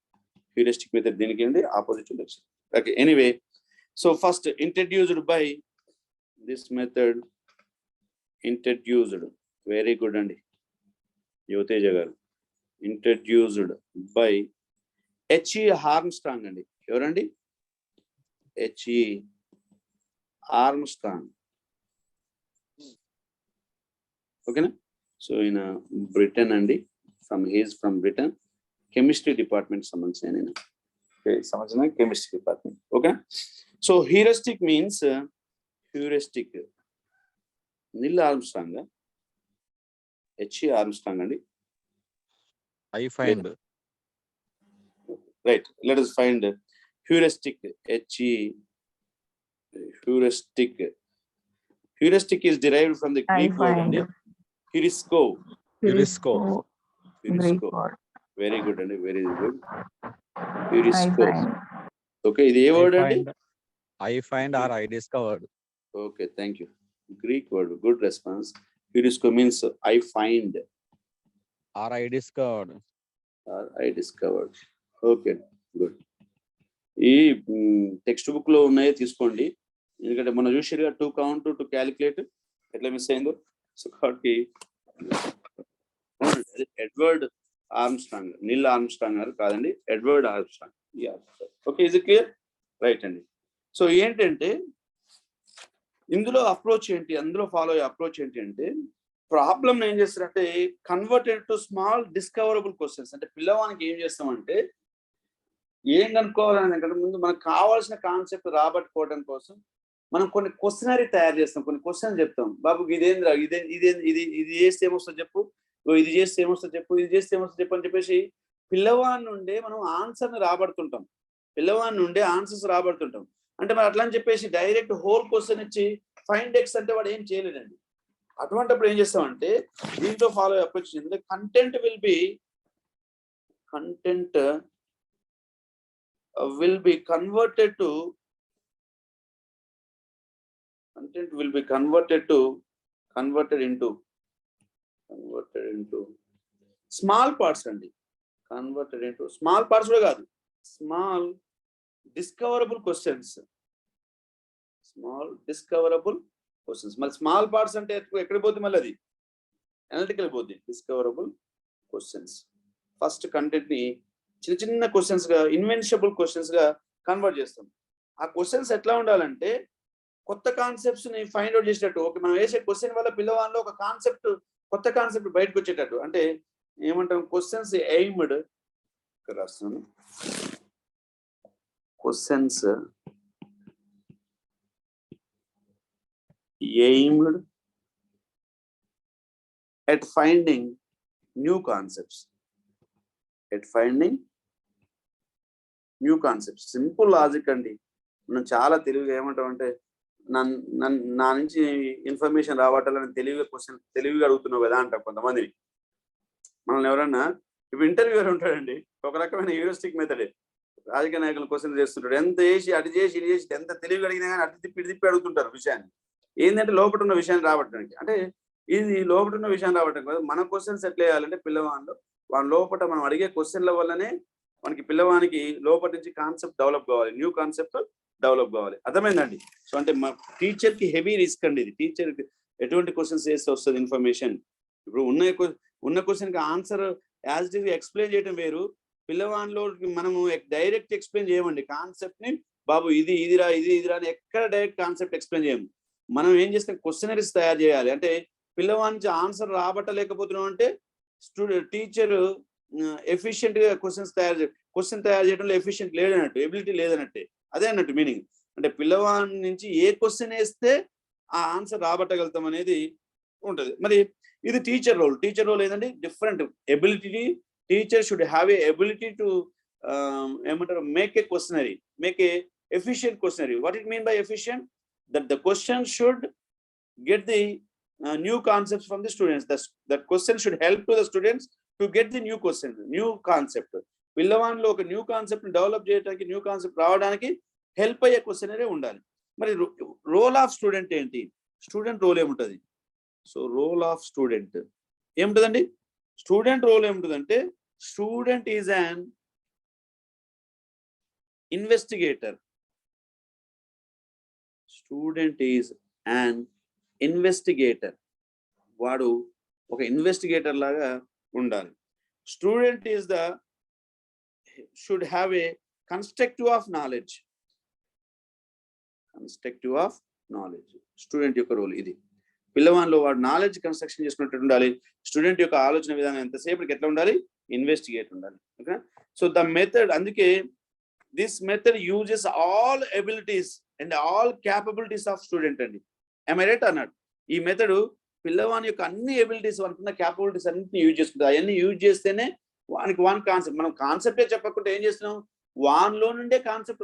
Heuristic method దీనికి ఏంటి? Opposite to lecture. Okay, anyway, so first introduced by this method. Introduced, very good అండి యువతేజ గారు. Introduced by H.E. Armstrong అండి. ఎవరండి? H.E. Armstrong. ఓకేనా? So ఈయన Britain అండి. From Britain. Chemistry department సంబంధించిన chemistry department. Okay. So heuristic means heuristic Neil Armstrong, H.E. Armstrong అండి. I find. Right. Let us find heuristic. H.E. Heuristic. Heuristic is derived from the Greek word Heurisco. Very good and very good. Heurisco. Okay, ఇది ఏ word అండి? I find or I discovered. Okay, thank you. Greek word. Good response. Heurisco means I find or I discovered. Okay, good. ఈ text book లో ఉన్నాయో తీసుకోండి. ఎందుకంటే మనం యూజువల్గా to count to calculate ఎట్లా మిస్ అయిందో. సో కాబట్టి ఎడ్వర్డ్ ఆర్మ్స్ట్రాంగ్, నిల్ ఆర్మ్స్ట్రాంగ్ గారు కాదండి, ఎడ్వర్డ్ ఆర్మ్స్ట్రాంగ్. ఓకే, ఇది క్లియర్? రైట్ అండి. సో ఏంటంటే ఇందులో అప్రోచ్ ఏంటి, అందులో ఫాలో అయ్యే అప్రోచ్ ఏంటి అంటే, ప్రాబ్లమ్ ఏం చేస్తారంటే కన్వర్టెడ్ టు స్మాల్ డిస్కవరబుల్ క్వశ్చన్స్. అంటే పిల్లవానికి ఏం చేస్తామంటే ఏం కనుక్కోవాలని కంటే ముందు మనకు కావాల్సిన కాన్సెప్ట్ రాబట్టుకోవడం కోసం మనం కొన్ని క్వశ్చనరీ తయారు చేస్తాం, కొన్ని క్వశ్చన్ చెప్తాం, బాబు ఇదేంద్రా ఇది చేస్తే ఏమొస్తుంది చెప్పు, ఇది చేస్తే ఏమొస్తుంది చెప్పు, ఇది చేస్తే ఏమొస్తుంది చెప్పు అని చెప్పేసి పిల్లవాడి నుండే మనం ఆన్సర్ని రాబడుతుంటాం, పిల్లవాడి నుండే ఆన్సర్స్ రాబడుతుంటాం. అంటే మరి అట్లా అని చెప్పేసి డైరెక్ట్ హోల్ క్వశ్చన్ ఇచ్చి ఫైండ్ ఎక్స్ అంటే వాడు ఏం చేయలేడండి. అటువంటిప్పుడు ఏం చేస్తామంటే దీంట్లో follow approach content will be converted into small parts అండి. కన్వర్టెడ్ ఇంటూ స్మాల్ పార్ట్స్ కూడా కాదు, స్మాల్ డిస్కవరబుల్ క్వశ్చన్స్. మళ్ళీ స్మాల్ పార్ట్స్ అంటే ఎక్కడ పోతుంది, మళ్ళీ అది అనలిటికల్ పోతుంది. డిస్కవరబుల్ క్వశ్చన్స్ ఫస్ట్ కంటెంట్ ని చిన్న చిన్న క్వశ్చన్స్ గా, ఇన్వెన్షబుల్ క్వశ్చన్స్ గా కన్వర్ట్ చేస్తాం. ఆ క్వశ్చన్స్ ఎట్లా ఉండాలంటే కొత్త కాన్సెప్ట్స్ ని ఫైండ్ అవుట్ చేసేటట్టు. ఓకే, మనం వేసే క్వశ్చన్ వల్ల పిల్లవాళ్ళలో ఒక కాన్సెప్ట్, కొత్త కాన్సెప్ట్ బయటకు వచ్చేటట్టు. అంటే ఏమంటాం, క్వశ్చన్స్ ఎయిమ్డ్, ఇక్కడ రాస్తున్నాను, questions aimed at finding new concepts. Simple logic అండి. మనం చాలా తెలివిగా ఏమంటాం అంటే నా నుంచి ఇన్ఫర్మేషన్ రావట్లని తెలివిగా అడుగుతున్నావు కదా అంటాం కొంతమందిని. మనల్ని ఎవరన్నా ఇప్పుడు ఇంటర్వ్యూర్ ఉంటాడండి, ఒక రకమైన హ్యూరిస్టిక్ మెథడ్, రాజకీయ నాయకులు క్వశ్చన్ చేస్తుంటాడు, ఎంత చేసి అటు చేసి ఇటు చేసి ఎంత తెలివిగా అడిగినా కానీ అటు తిప్పి అడుగుతుంటారు విషయాన్ని. ఏంటంటే లోపల ఉన్న విషయాన్ని రాబట్టడానికి. అంటే ఇది లోపల ఉన్న విషయాన్ని రావటం కాదు, మన క్వశ్చన్స్ ఎట్లా వేయాలంటే పిల్లవాళ్ళు వాళ్ళ లోపల మనం అడిగే క్వశ్చన్ల వల్లనే మనకి పిల్లవానికి లోపల నుంచి కాన్సెప్ట్ డెవలప్ కావాలి, న్యూ కాన్సెప్ట్ డెవలప్ కావాలి. అర్థమైందండి? సో అంటే మా టీచర్కి హెవీ రిస్క్ అండి ఇది. టీచర్కి ఎటువంటి క్వశ్చన్స్ చేస్తే వస్తుంది ఇన్ఫర్మేషన్. ఇప్పుడు ఉన్న క్వశ్చన్కి answer as it is explain చేయడం వేరు, పిల్లవాడిలో మనము డైరెక్ట్ ఎక్స్ప్లెయిన్ చేయమండి కాన్సెప్ట్ని. బాబు ఇదిరా అని ఎక్కడ డైరెక్ట్ కాన్సెప్ట్ ఎక్స్ప్లెయిన్ చేయము. మనం ఏం చేస్తాం, క్వశ్చనరీస్ తయారు చేయాలి. అంటే పిల్లవాడి నుంచి ఆన్సర్ రాబట్టలేకపోతున్నాం అంటే టీచర్ ఎఫిషియెంట్ గా క్వశ్చన్ తయారు చేయడంలో ఎఫిషియెంట్ లేదన్నట్టు, ఎబిలిటీ లేదన్నట్టే. అదే అన్నట్టు మీనింగ్. అంటే పిల్లవాడి నుంచి ఏ క్వశ్చన్ వేస్తే ఆ ఆన్సర్ రాబట్టగలుగుతాం అనేది ఉంటుంది. మరి ఇది టీచర్ రోల్ ఏంటంటే different ability. Teacher should have a ability to ఏమంటారు, make a questionnaire, make a efficient questionnaire. What it mean by efficient? That the question should get the new concepts from the students. That question should help to the students to get the new concept. పిల్లవాడిలో ఒక new concept develop చేయడానికి, new concept రావడానికి help అయ్యే questionnaire ఉండాలి. మరి role of student ఏంటి? Student role ఏముంటుంది? So role of student ఏముంటుందండి? Student role ఏముంటుందంటే student is an investigator. Student is an investigator. వాడు ఒక ఇన్వెస్టిగేటర్ లాగా ఉండాలి. Student is should have A constructive of knowledge. Student యొక్క రోల్ ఇది. పిల్లవాడిలో వాడు నాలెడ్జ్ కన్స్ట్రక్షన్ చేసుకున్నట్టు ఉండాలి. స్టూడెంట్ యొక్క ఆలోచన విధానం ఎంతసేపటికి ఎట్లా ఉండాలి? ఇన్వెస్టిగేట్ ఉండాలి. ఓకే, సో ద మెథడ్, అందుకే this method uses all abilities and all capabilities of student అండి. రైట్ అన్నాడు. ఈ మెథడ్ పిల్లవాని యొక్క అన్ని ఎబిలిటీస్, వానుకున్న క్యాపబిలిటీస్ అన్నింటినీ యూజ్ చేసుకుంటాం. అవన్నీ యూజ్ చేస్తేనే వాని కాన్సెప్ట్, మనం కాన్సెప్టే చెప్పకుండా ఏం చేస్తున్నాం, వాన్లో నుండే కాన్సెప్ట్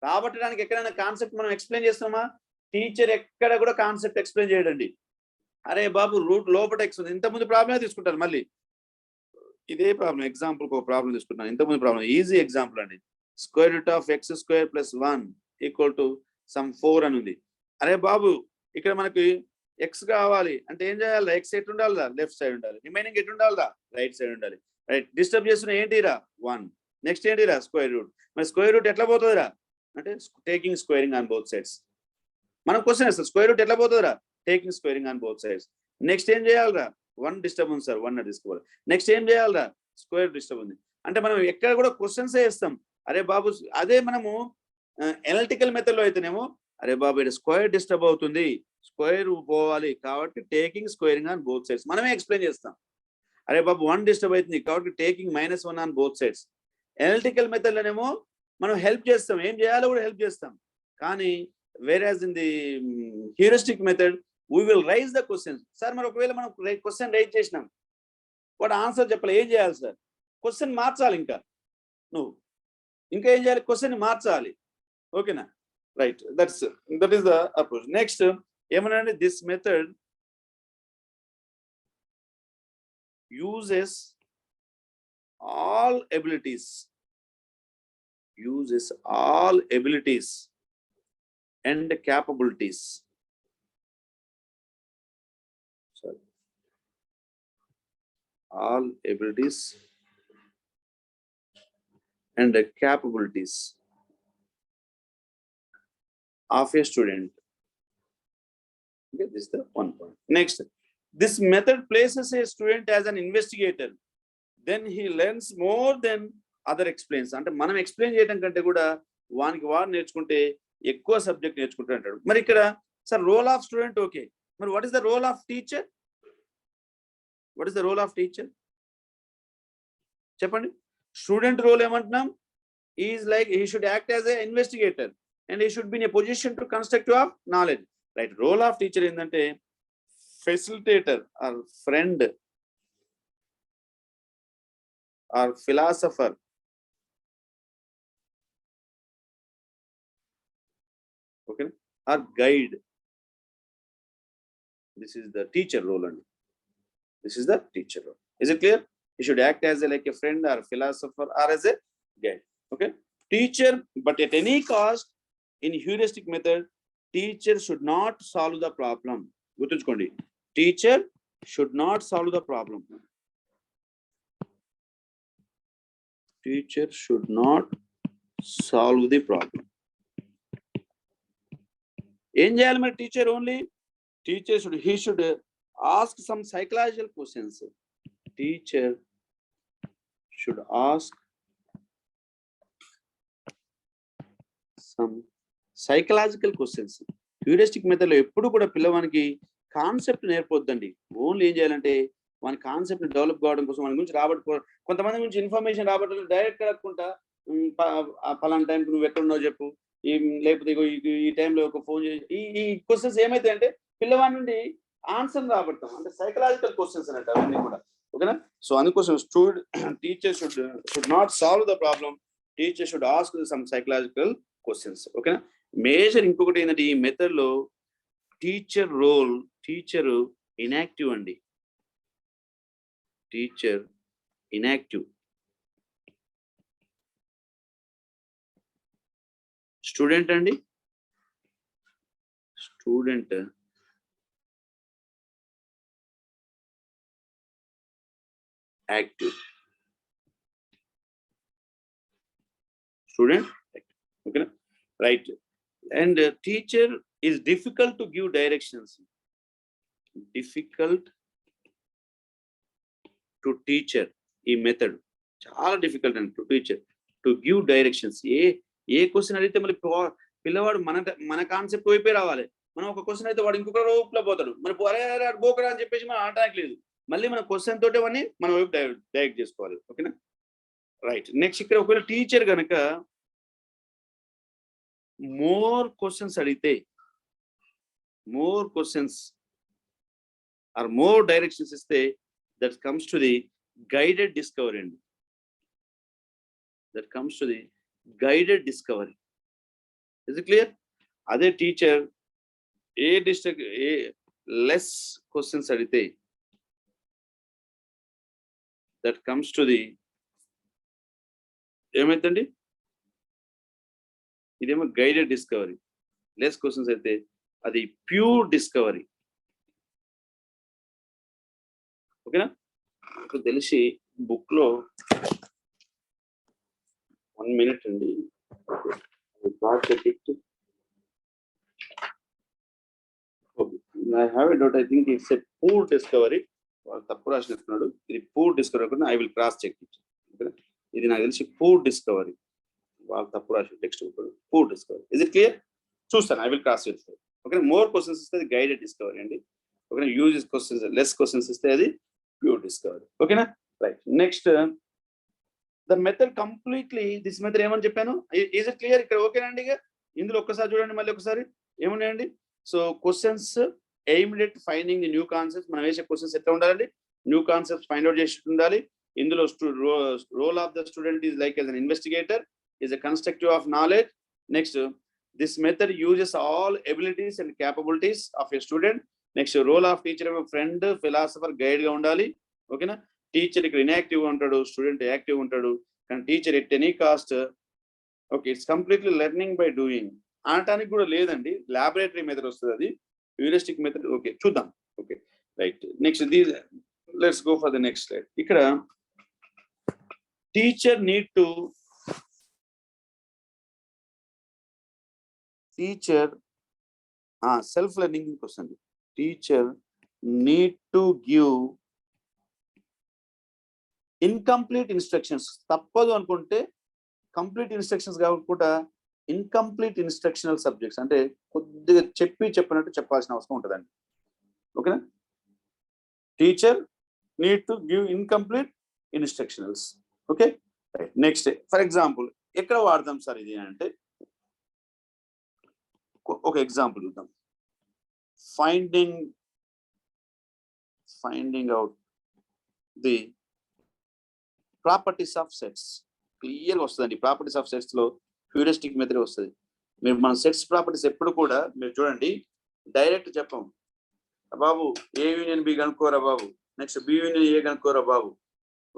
రాబట్టడానికి ఎక్కడైనా కాన్సెప్ట్ మనం ఎక్స్ప్లెయిన్ చేస్తున్నామా? టీచర్ ఎక్కడ కూడా కాన్సెప్ట్ ఎక్స్ప్లెయిన్ చేయడండి. అరే బాబు రూట్ లోపల ఎక్స్ ఉంది, ఇంతకుముందు ప్రాబ్లమే తీసుకుంటారు. మళ్ళీ ఇదే ప్రాబ్లం, ఎగ్జాంపుల్ ఒక ప్రాబ్లం తీసుకుంటాను. ఇంతకుముందు ప్రాబ్లం ఈజీ ఎగ్జాంపుల్ అండి. √(x² + 1 = some 4 అని ఉంది. అరే బాబు ఇక్కడ మనకి ఎక్స్ కావాలి అంటే ఏం చేయాలి? ఎక్స్ ఎటు ఉండాలిరా? లెఫ్ట్ సైడ్ ఉండాలి. రిమైనింగ్ ఎటు ఉండాలిరా? రైట్ సైడ్ ఉండాలి. రైట్, డిస్టర్బ్ చేస్తున్న ఏంటిరా? 1. నెక్స్ట్ ఏంటిరా? Square root. మరి స్క్వేర్ రూట్ ఎట్లా పోతుందిరా అంటే taking squaring on both sides. మనం క్వశ్చన్ వేస్తాం, స్క్వేర్ రూట్ ఎట్లా పోతుందిరా? Taking squaring on both sides. Next ఏం చేయాలిరా? 1 డిస్టర్బ్ ఉంది సార్, 1 తీసుకోవాలి. నెక్స్ట్ ఏం చేయాలిరా? స్క్వేర్ డిస్టర్బ్ ఉంది. అంటే మనం ఎక్కడ కూడా క్వశ్చన్స్ వేస్తాం. అరే బాబు, అదే మనము అనలిటికల్ మెథడ్ లో అయితేనేమో అరే బాబు ఇక్కడ స్క్వేర్ డిస్టర్బ్ అవుతుంది, స్క్వేర్ పోవాలి కాబట్టి taking squaring on both sides మనమే ఎక్స్ప్లెయిన్ చేస్తాం. అరే బాబు 1 డిస్టర్బ్ అవుతుంది కాబట్టి taking -1 on both sides. Analytical method లోనేమో మనం హెల్ప్ చేస్తాం, ఏం చేయాలో కూడా హెల్ప్ చేస్తాం. కానీ whereas in the heuristic method we will raise the questions. Sir, మరి ఒకవేళ మనం క్వశ్చన్ రైజ్ చేసినాం, వాడు ఆన్సర్ చెప్పాలి, ఏం చేయాలి సార్? క్వశ్చన్ మార్చాలి, నువ్వు ఇంకా ఏం చేయాలి? క్వశ్చన్ మార్చాలి. ఓకేనా? Right, that is the approach. Next ఏమనంటే this method uses all abilities and capabilities. Sorry. All abilities and capabilities of a student. Okay, this is the one point. Next, this method places a student as an investigator. Then he learns more than other explains. అంటే మనం explain చేయడం కంటే కూడా వానికి వాడు నేర్చుకుంటే ఎక్కువ subject నేర్చుకుంటూ అంటాడు. మరి ఇక్కడ sir role of student okay, మరి what is the role of teacher? What is the role of teacher చెప్పండి. స్టూడెంట్ రోల్ ఏమంటున్నాం? Is like he should act as a investigator and he should be in a position to construct of knowledge. Right, role of teacher ఏంటంటే facilitator or friend or philosopher, okay, or guide. This is the teacher role, and this is the teacher role. Is it clear? You should act as like a friend or philosopher or as a guide. Okay, teacher, but at any cost in heuristic method, teacher should not solve the problem. Guturchukondi, teacher should not solve the problem. Teacher should not solve the problem. ఏం చేయాలి మరి teacher? Only teacher should ask some psychological questions. Teacher should ask some psychological questions. Heuristic method లో ఎప్పుడు కూడా పిల్లవానికి concept నేర్పొద్దండి. Only ఏం చేయాలంటే మన concept develop కావడం కోసం మన గురించి కొంతమంది గురించి ఇన్ఫర్మేషన్ రాబట్టాలి, డైరెక్ట్ అడగకుండా పలానా టైంకి నువ్వు ఎక్కడ ఉన్నావు చెప్పు, లేకపోతే ఈ టైంలో ఒక ఫోన్ చేసి ఈ క్వశ్చన్స్ ఏమైతే అంటే పిల్లవాడి నుండి ఆన్సర్ రాబడతాం, అంటే సైకలాజికల్ క్వశ్చన్స్ అన్నట్టు అవన్నీ కూడా. ఓకేనా? సో అందుకోసం teacher should not solve the problem, teacher should ask some psychological questions. ఓకేనా? మేజర్ ఇంకొకటి ఏంటంటే ఈ మెథడ్ లో టీచర్ రోల్, టీచర్ ఇన్యాక్టివ్ అండి. Teacher inactive. స్టూడెంట్ అండి, స్టూడెంట్ యాక్టివ్. స్టూడెంట్ ఓకేనా? Right. And teacher is difficult to give directions. Difficult to teacher. ఈ method చాలా డిఫికల్ట్ అండి to teacher to give directions. A question అడిగితే మళ్ళీ పిల్లవాడు మన కాన్సెప్ట్ వైపే రావాలి. మనం ఒక క్వశ్చన్ అయితే వాడు ఇంకొక రూపులో పోతాడు, మరి బోకరా అని చెప్పేసి మనం ఆడటానికి లేదు. మళ్ళీ మన క్వశ్చన్ తోటే వాడిని మన వైపు డైరెక్ట్ చేసుకోవాలి. ఓకేనా? రైట్. నెక్స్ట్ ఇక్కడ ఒకవేళ టీచర్ కనుక మోర్ క్వశ్చన్స్ అడిగితే, more questions or more directions ఇస్తే, that comes to the guided discovery. That comes to the guided discovery. Is it clear? Other teacher less questions adite, that comes to the ఏమైందండి ఇదేమో guided discovery. Less questions అయితే అది pure discovery. ఓకేనా? నాకు తెలిసి book లో 1 minute అండి. I have a doubt. I think it's a poor discovery. తప్పు రాసినట్టున్నాడు. ఇది pure discovery. I will cross check it. ఇది నాకు తెలిసి పూర్ డిస్కవరీ. వాళ్ళు తప్పు రాసిన text pure discovery. Is it clear? చూస్తాను. I will cross check. Okay, more questions ఇస్తే అది గైడెడ్ డిస్కవరీ అండి. Okay, use questions, less questions ఇస్తే అది ప్యూర్ డిస్కవరీ. ఓకేనా? Right. Next the method completely, this method ఏమని చెప్పాను? Is it clear? ఇక్కడ ఓకేనండి. ఇందులో ఒక్కసారి చూడండి, మళ్ళీ ఒకసారి ఏమున్నాయండి? So questions aimed at finding the new concepts. మనం వేసే క్వశ్చన్స్ ఎట్లా ఉండాలండి? న్యూ కాన్సెప్ట్స్ ఫైండ్ అవుట్ చేసి ఉండాలి. ఇందులో role of the student is like as an investigator, is a constructive of knowledge. Next, this method uses all abilities and capabilities of a student. Next, role of teacher, friend, philosopher, guide గా ఉండాలి. ఓకేనా? Teacher ఇక్కడ inactive గా ఉంటాడు, student active ఉంటాడు. కానీ teacher at any cost, okay, it's completely learning by doing అనటానికి కూడా లేదండి. లాబొరేటరీ మెథడ్ వస్తుంది, అది హ్యూరిస్టిక్ మెథడ్. ఓకే, చూద్దాం. Okay, right. Next let's go for the next slide. ఇక్కడ teacher need to self learning వస్తుంది. Teacher need to give incomplete instructions. తప్పదు అనుకుంటే కంప్లీట్ ఇన్స్ట్రక్షన్స్ కాకుండా ఇన్కంప్లీట్ ఇన్స్ట్రక్షనల్ సబ్జెక్ట్స్, అంటే కొద్దిగా చెప్పినట్టు చెప్పాల్సిన అవసరం ఉంటుందండి. ఓకేనా? Teacher need to give incomplete instructionals. Okay, right. Next, for example ఎక్కడ వాడదాం సార్ ఇది అంటే, ఒక ఎగ్జాంపుల్ చూద్దాం. Finding out the properties of sets. క్లియర్గా వస్తుందండి. ప్రాపర్టీస్ ఆఫ్ సెట్స్ లో హ్యూరిస్టిక్ మెథడ్ వస్తుంది. మీరు మన సెట్స్ ప్రాపర్టీస్ ఎప్పుడు కూడా మీరు చూడండి, డైరెక్ట్ చెప్పం, బాబు ఏ యూనియన్ బి కనుక్కోరా బాబు, నెక్స్ట్ బి యూనియన్ ఏ కనుక్కోరా బాబు.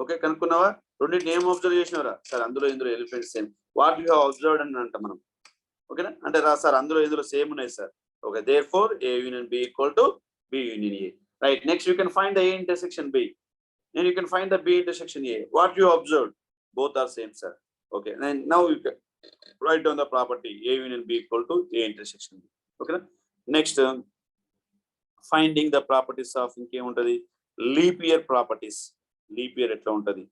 ఓకే, కనుక్కున్నావా? రెండింటిని ఏం అబ్జర్వ్ చేసినవరా సార్? ఇందులో elephants same. What you have observed అని అంట మనం. ఓకేనా? అంటే రా సార్ ఇందులో సేమ్ ఉన్నాయి sir. Okay, therefore A union B equal to B union A. Right. Next, you can find the A intersection B and you can find the B intersection A. What you observed, both are same, sir. Okay, and now you can write down the property A union B equal to A intersection B. Okay, next, finding the properties of inke untadi leap year properties. Leap year etla untadi,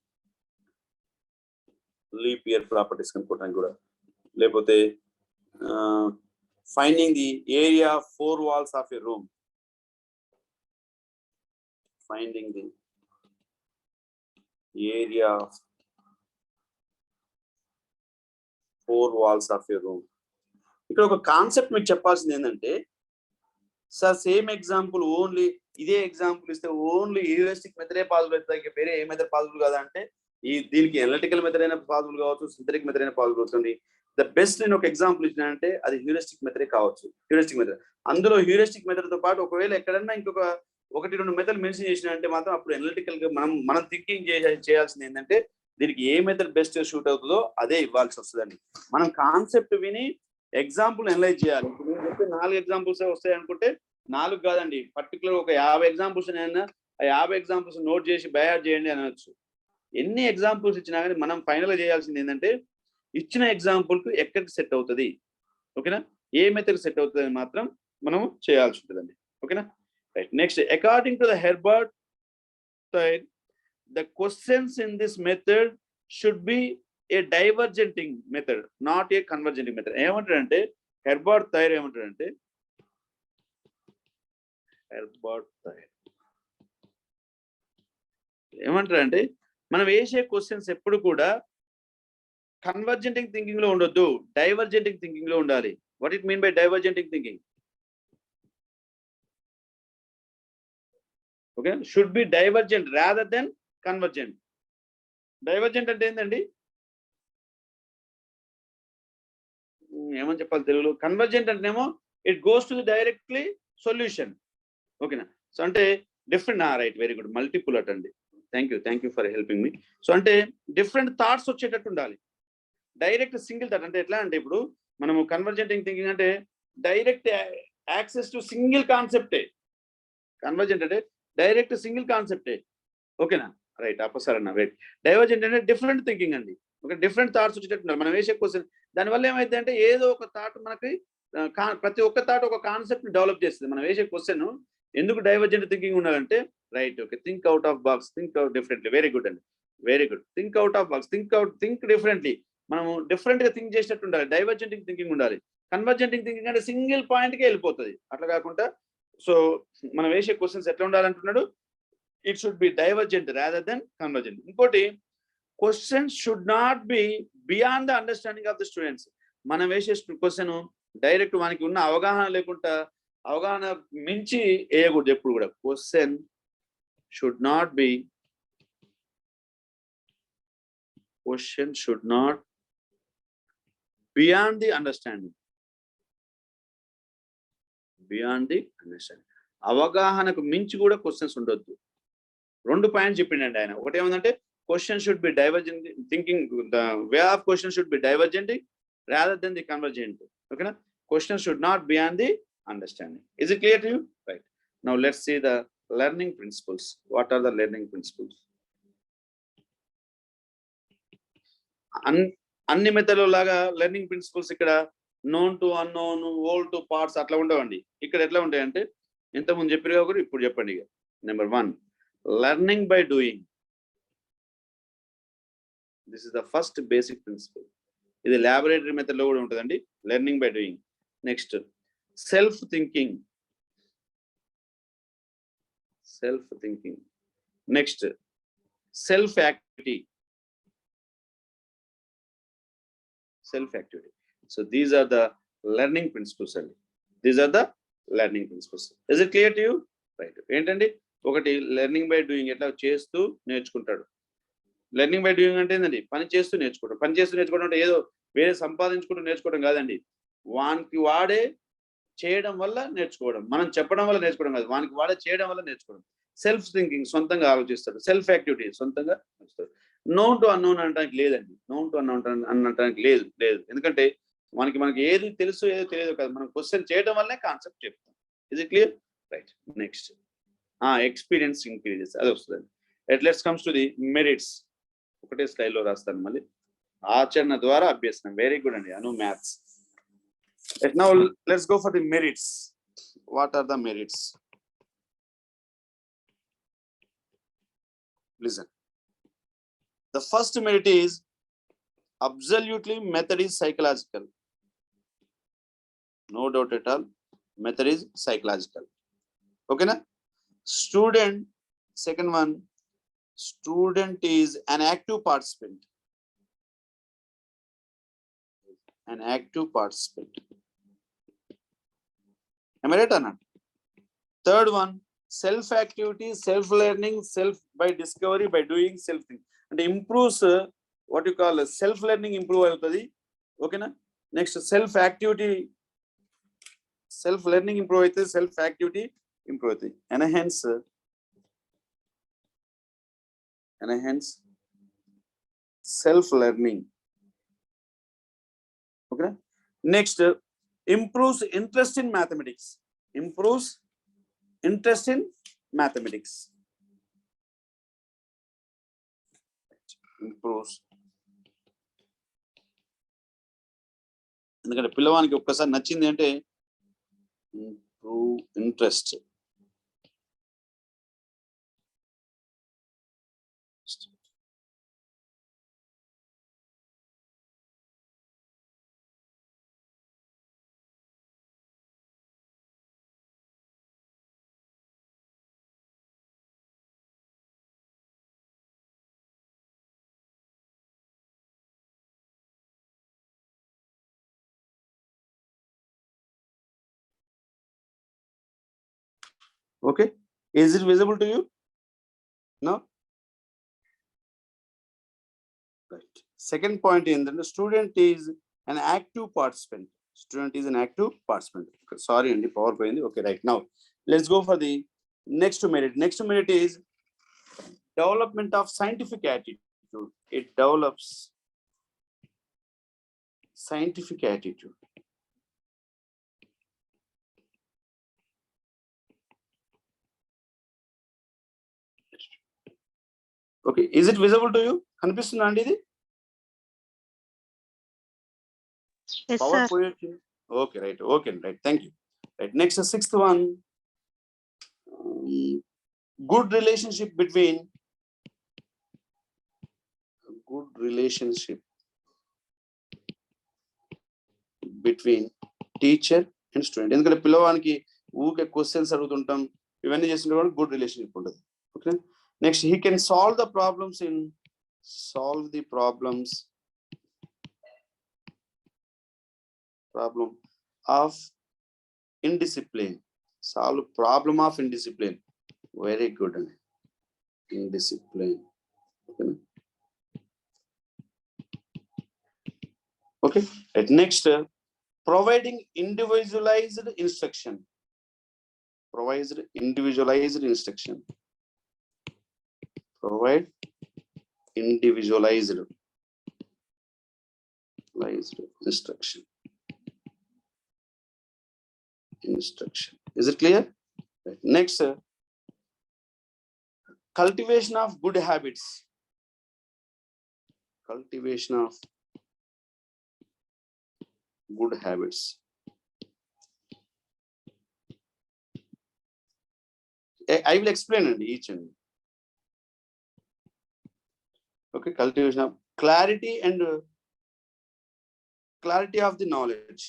leap year properties kanukotan kuda, lepothe finding the area of 4 walls of a room. Finding the area of 4 walls of your room. ఇక్కడ ఒక concept మీకు చెప్పాల్సింది ఏంటంటే, sir same example only ఇదే example ఇస్తే only heuristic మెథడే possible అవుతుంది, వేరే ఏ method possible కాదా అంటే, దీనికి అనలిటికల్ మెథడ్ అయినా పాసిబుల్ కావచ్చు, సింథటిక్ మెథడ్ అయినా పాసిబుల్ అవుతుంది. ద బెస్ట్ నేను ఒక ఎగ్జాంపుల్ ఇచ్చినానంటే అది హ్యూరిస్టిక్ మెథడే కావచ్చు. హ్యూరిస్టిక్ మెథడ్, అందులో హ్యూరిస్టిక్ మెథడ్ తో పాటు ఒకవేళ ఎక్కడన్నా ఇంకొక 1-2 మెథడ్ మెన్షన్ చేసినంటే మాత్రం అప్పుడు అనలిటికల్ గా మనం థింకింగ్ చేయాల్సింది ఏంటంటే, దీనికి ఏ మెథడ్ బెస్ట్ షూట్ అవుతుందో అదే ఇవ్వాల్సి వస్తుందండి. మనం కాన్సెప్ట్ విని ఎగ్జాంపుల్ అనలైజ్ చేయాలి. ఇప్పుడు నేను చెప్పే 4 ఎగ్జాంపుల్స్ వస్తాయి అనుకుంటే 4 కాదండి, పర్టికులర్ ఒక 50 ఎగ్జాంపుల్స్ అయినా ఆ 50 ఎగ్జాంపుల్స్ నోట్ చేసి బయాడ్ చేయండి అనొచ్చు. ఎన్ని ఎగ్జాంపుల్స్ ఇచ్చినా కానీ మనం ఫైనల్ గా చేయాల్సింది ఏంటంటే, ఇచ్చిన ఎగ్జాంపుల్ కు ఎక్కడికి సెట్ అవుతుంది, ఓకేనా, ఏ మెథడ్ సెట్ అవుతుంది అని మాత్రం మనం చేయాల్సి ఉంటుందండి. ఓకేనా, right. Next, according to the Herbert theory, the questions in this method should be a divergenting method, not a convergenting method. ఏమంటారంటే హెర్బర్ట్ థైర్ ఏమంటారంటే, మనం వేసే క్వశ్చన్స్ ఎప్పుడు కూడా కన్వర్జెంటింగ్ థింకింగ్ లో ఉండొద్దు, డైవర్జెంటింగ్ థింకింగ్ లో ఉండాలి. What it mean by divergenting thinking? Okay, should be divergent rather than convergent. Divergent అంటే ఏంటండి, ఏమని చెప్పాలి తెలుగులో? కన్వర్జెంట్ అంటేనేమో it goes to the directly solution. ఓకేనా, సో అంటే different, right, very good, multiple అటండి. Thank you for helping me. So అంటే డిఫరెంట్ థాట్స్ వచ్చేటట్టు ఉండాలి. డైరెక్ట్ సింగిల్ థాట్ అంటే ఎట్లా అంటే, ఇప్పుడు మనము కన్వర్జెంటింగ్ థింకింగ్ అంటే డైరెక్ట్ యాక్సెస్ టు సింగిల్ కాన్సెప్టే. కన్వర్జెంట్ అంటే డైరెక్ట్ సింగిల్ కాన్సెప్టే. ఓకేనా, రైట్, అపసరణ, రైట్. డైవర్జెంట్ అంటే డిఫరెంట్ థింకింగ్ అండి. ఓకే, డిఫరెంట్ థాట్స్ వచ్చేటట్టు మనం వేసే క్వశ్చన్, దానివల్ల ఏమైంది అంటే ఏదో ఒక థాట్ మనకి ప్రతి ఒక్క థాట్ ఒక కాన్సెప్ట్ డెవలప్ చేస్తుంది. మనం వేసే క్వశ్చన్ ఎందుకు డైవర్జెంట్ థింకింగ్ ఉండాలంటే, right, okay, think out of box, think out differently. Very good అండి, very good. Think out of box, think differently. మనము డిఫరెంట్ గా థింక్ చేసేటట్టు ఉండాలి. డైవర్జెంటింగ్ థింకింగ్ ఉండాలి. కన్వర్జెంటింగ్ థింకింగ్ అంటే సింగిల్ పాయింట్ కే వెళ్ళిపోతుంది. అట్లా కాకుండా సో మనం వేసే క్వశ్చన్స్ ఎట్లా ఉండాలంటున్నాడు, it should be divergent rather than convergent. ఇంకోటి, questions should not be beyond the understanding of the students. మనం వేసే క్వశ్చన్ డైరెక్ట్ మనకి ఉన్న అవగాహన లేకుండా అవగాహన మించి వేయకూడదు ఎప్పుడు కూడా. Question should not be beyond the understanding. అవగాహనకు మించి కూడా క్వశ్చన్స్ ఉండొద్దు. 2 పాయింట్స్ చెప్పిండండి ఆయన. ఒకటి ఏమందంటే question should be divergent thinking, the way of question should be divergent rather than the convergent. Okay na? Question should not be on the understanding. Is it clear to you? Right. Now let's see the learning principles. What are the learning principles? అన్ని మెథడ్లో లాగా learning principles ఇక్కడ known to unknown, old to parts అట్లా ఉండవండి. ఇక్కడ ఎట్లా ఉంటాయంటే ఇంతకుముందు చెప్పారు ఒకరు, ఇప్పుడు చెప్పండి. ఇక number 1, learning by doing. This is the first basic principle. ఇది ల్యాబొరేటరీ మెథడ్ లో కూడా ఉంటుందండి, learning by doing. Next self thinking. Next self activity. So these are the learning principles అండి. These are the learning principles. Is it clear to you? Right. ఏంటండి, ఒకటి learning by doing, ఎట్లా చేస్తూ నేర్చుకుంటాడు. Learning by doing అంటే ఏంటండి, పని చేస్తూ నేర్చుకోవడం. పని చేస్తూ నేర్చుకోవడం అంటే ఏదో వేరే సంపాదించుకుంటూ నేర్చుకోవడం కాదండి. వానికి వాడే చేయడం వల్ల నేర్చుకోవడం, మనం చెప్పడం వల్ల నేర్చుకోవడం కాదు, వానికి వాడే చేయడం వల్ల నేర్చుకోవడం. సెల్ఫ్ థింకింగ్, సొంతంగా ఆలోచిస్తాడు. సెల్ఫ్ యాక్టివిటీ, సొంతంగా నేర్చుతాడు. నోన్ టు అన్నోన్ అనడానికి లేదండి. నోన్ టు అన్నోన్ అనడానికి లేదు. ఎందుకంటే మనకి ఏది తెలుసు ఏదో తెలియదు కాదు, మనం క్వశ్చన్ చేయడం వల్లనే కాన్సెప్ట్ చెప్తాం. Is it clear? Right. Next experience increases, అది వస్తుందండి. Let's comes to the merits. ఒకటే స్లైడ్లో రాస్తాను మళ్ళీ. ఆచరణ ద్వారా అభ్యసనం. వెరీ గుడ్ అండి, అను maths. Now let's go for the merits. What are the merits? Listen. The first merit is absolutely method is psychological. No doubt at all. Method is psychological. Okay na? Student, second one, student is an active participant. Am I right or not? Third one, self activity, self learning, self by discovery, by doing self thing, and improves what you call self learning improve avutadi. Okay na? Next, self activity, self learning improve avutadi, self activity improve avutadi. Enhance self learning. Okay. Next, improves interest in mathematics. Improves interest in mathematics. Improves. ఎందుకంటే పిల్లవానికి ఒక్కసారి నచ్చింది అంటే improve interest. Okay, is it visible to you? No. Right. Second point in the student is an active participant. Student is an active participant. Sorry, in the PowerPoint. Okay, right. Now let's go for the next merit. Next merit is development of scientific attitude. It develops scientific attitude. Okay, is it visible to you? Kanipistunda andi idi? Yes, PowerPoint. sir. Okay, right. Okay, right. Thank you. Right. Next, the sixth one. Good relationship between teacher and student. ఎందుకంటే పిల్లవానికి ఊకే questions అడుగుతుంటాం, ఇవన్నీ చేస్తుంటే కూడా good relationship ఉంటుంది. Okay. Next, he can solve the problems of indiscipline. Solve problem of indiscipline. Very good. Indiscipline. Okay. At next, providing individualized instruction. Provide individualized instruction. Provide individualized instruction. Is it clear? Right. Next, cultivation of good habits. Cultivation of good habits. I will explain it each and okay. Cultivation of clarity and clarity of the knowledge.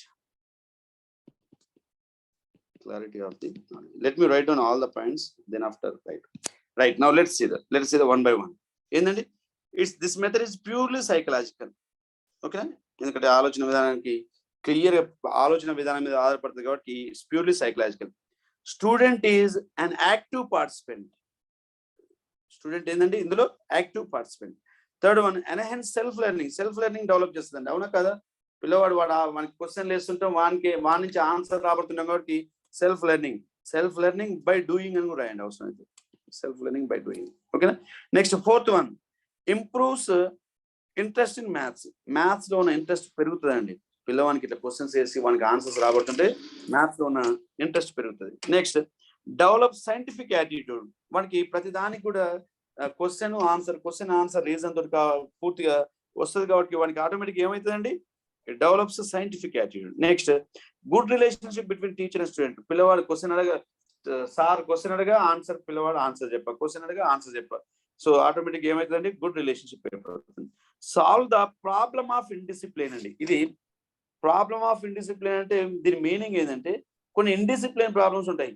Clarity of the knowledge. Let me write down all the points. Then after right now, let's see the one by one. This method is purely psychological. Okay. ఎందుకంటే ఆలోచన విధానానికి clear ఆలోచన విధానం మీద ఆధారపడుతుంది కాబట్టి it's purely psychological. Student is an active participant. Student ఏంటంటే ఇందులో active participant. Third one enhance self learning develop చేస్తుందండి. అవునా కదా? పిల్లవాడు మనకి క్వశ్చన్ వేస్తుంటాం, వాని నుంచి ఆన్సర్ రాబడుతున్నాం కాబట్టి సెల్ఫ్ లెర్నింగ్ బై డూయింగ్ అని కూడా రాయండి అవసరం అయితే. Self learning by doing. ఓకేనా? Next fourth one improves interest in maths లో ఉన్న ఇంట్రెస్ట్ పెరుగుతుందండి. పిల్లవానికి ఇట్లా క్వశ్చన్స్ వేసి వానికి ఆన్సర్స్ రాబడుతుంటే మ్యాథ్స్ లో ఉన్న ఇంట్రెస్ట్ పెరుగుతుంది. Next develop scientific attitude. వానికి ప్రతి దానికి కూడా క్వశ్చన్ ఆన్సర్ రీజన్ తోటి పూర్తిగా వస్తుంది కాబట్టి వానికి ఆటోమేటిక్ ఏమవుతుందండి? Develops scientific attitude. Next good relationship between teacher and student. పిల్లవాడు క్వశ్చన్ అడగా ఆన్సర్, పిల్లవాడు ఆన్సర్ క్వశ్చన్ అడగా ఆన్సర్ సో ఆటోమేటిక్ ఏమవుతుందండి? గుడ్ రిలేషన్షిప్ ఏర్పడుతుంది. Solve the problem of indiscipline అండి. ఇది ప్రాబ్లమ్ ఆఫ్ ఇండిసిప్లిన్ అంటే దీని మీనింగ్ ఏంటంటే కొన్ని ఇండిసిప్లిన్ ప్రాబ్లమ్స్ ఉంటాయి.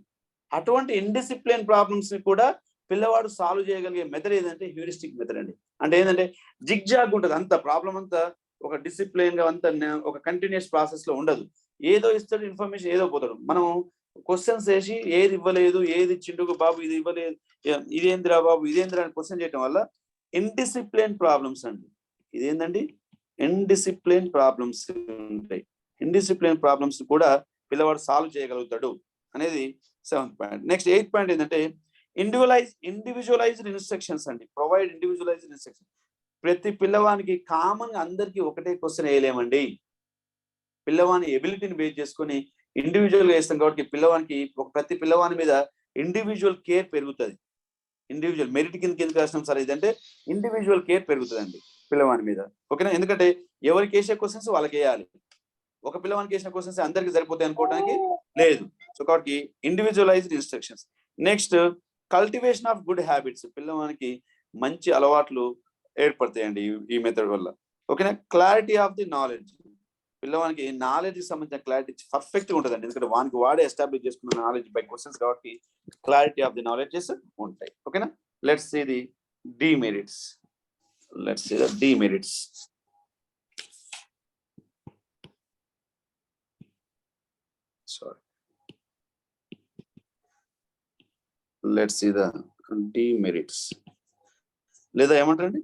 అటువంటి ఇండిసిప్లిన్ ప్రాబ్లమ్స్ ని కూడా పిల్లవాడు సాల్వ్ చేయగలిగే మెథడ్ ఏదంటే హ్యూరిస్టిక్ మెథడ్ అండి. అంటే ఏంటంటే జిగ్జాగ్ ఉంటుంది. అంత ప్రాబ్లం అంతా ఒక డిసిప్లిన్ గా అంత ఒక కంటిన్యూస్ ప్రాసెస్ లో ఉండదు. ఏదో ఇస్తాడు ఇన్ఫర్మేషన్, ఏదో పోతాడు. మనం క్వశ్చన్స్ వేసి ఏది ఇవ్వలేదు, ఏది ఇచ్చిండు బాబు, ఇది ఇవ్వలేదు, ఇదేంద్రా బాబు, ఇదేంద్రా అని క్వశ్చన్ చేయడం వల్ల ఇండిసిప్లిన్ ప్రాబ్లమ్స్ అండి. ఇదేంటండి? ఇండిసిప్లిన్ ప్రాబ్లమ్స్ ఉంటాయి. ఇండిసిప్లిన్ ప్రాబ్లమ్స్ కూడా పిల్లవాడు సాల్వ్ చేయగలుగుతాడు అనేది 7th point. Next 8th point ఏంటంటే ఇండివిజువలైజ్డ్ ఇన్స్ట్రక్షన్స్ అండి. Provide individualised instruction. ప్రతి పిల్లవానికి కామన్ అందరికీ ఒకటే క్వశ్చన్ వేయలేమండి. పిల్లవాని ఎబిలిటీని బేస్ చేసుకొని ఇండివిజువల్ గా వేస్తాం కాబట్టి పిల్లవానికి ప్రతి పిల్లవాని మీద ఇండివిజువల్ కేర్ పెరుగుతుంది. ఇండివిజువల్ మెరిట్ కిందకి రాసినాం సార్. ఇదంటే ఇండివిజువల్ కేర్ పెరుగుతుందండి పిల్లవాని మీద. ఓకేనా? ఎందుకంటే ఎవరికి వేసే క్వశ్చన్స్ వాళ్ళకి వేయాలి. ఒక పిల్లవానికి వేసిన క్వశ్చన్స్ అందరికి సరిపోతాయి అనుకోవడానికి లేదు. సో కాబట్టి individualised instructions. Next cultivation of good habits. పిల్లవానికి మంచి అలవాట్లు ఏర్పడతాయండి ఈ మెథడ్ వల్ల. ఓకేనా? Clarity of the knowledge. పిల్లవానికి నాలెడ్జ్ కి సంబంధించిన క్లారిటీ పర్ఫెక్ట్ గా ఉంటుందండి. ఎందుకంటే వానికి వాడే ఎస్టాబ్లిష్ చేసుకున్న నాలెడ్జ్ బై క్వశ్చన్స్ కాబట్టి క్లారిటీ ఆఫ్ ది నాలెడ్జెస్ ఉంటాయి. ఓకేనా? Let's see the demerits. Let's see the demerits. Sorry. Let's see the demerits. లేదా ఏమంటారండి?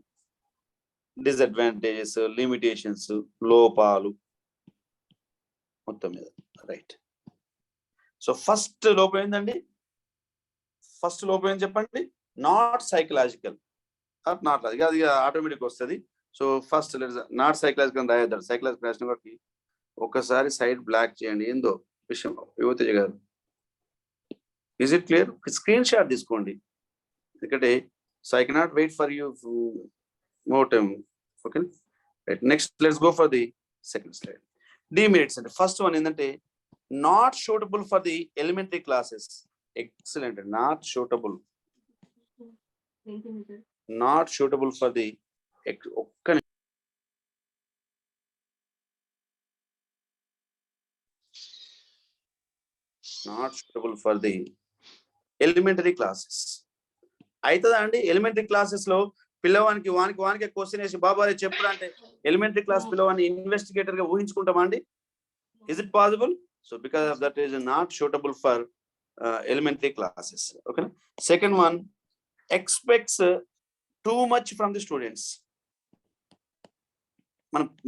డిసడ్వాంటేజెస్, లిమిటేషన్స్, లోపాలు మొత్తం మీద. రైట్. సో ఫస్ట్ లోపం ఏంటండి? ఫస్ట్ లోపం ఏం చెప్పండి? Not psychological. నాట్ అది ఆటోమేటిక్ వస్తుంది. సో ఫస్ట్ నాట్ సైకలాజికల్ రాయొద్దాడు. సైకలాజికల్ రాసిన కాబట్టి ఒకసారి సైడ్ బ్లాక్ చేయండి. ఏందో విషయం యువతేజ గారు. Is it clear? Screenshot తీసుకోండి. ఎందుకంటే so I cannot wait for you more time. Okay right. Next let's go for the second slide. Demerits అంటే ఫస్ట్ వన్ ఏంటంటే not suitable for the elementary classes. Excellent. Not suitable for the not suitable for the elementary classes. అవుతుందా అండి? Elementary classes లో పిల్లవానికి వానికి question వేసి బాబా అది చెప్పురా అంటే ఎలిమెంటరీ క్లాస్ పిల్లవాడిని ఇన్వెస్టిగేటర్ గా ఊహించుకుంటామా అండి? Is it possible? So because of that is not suitable for elementary classes. Okay. Second one, expects too much from the students.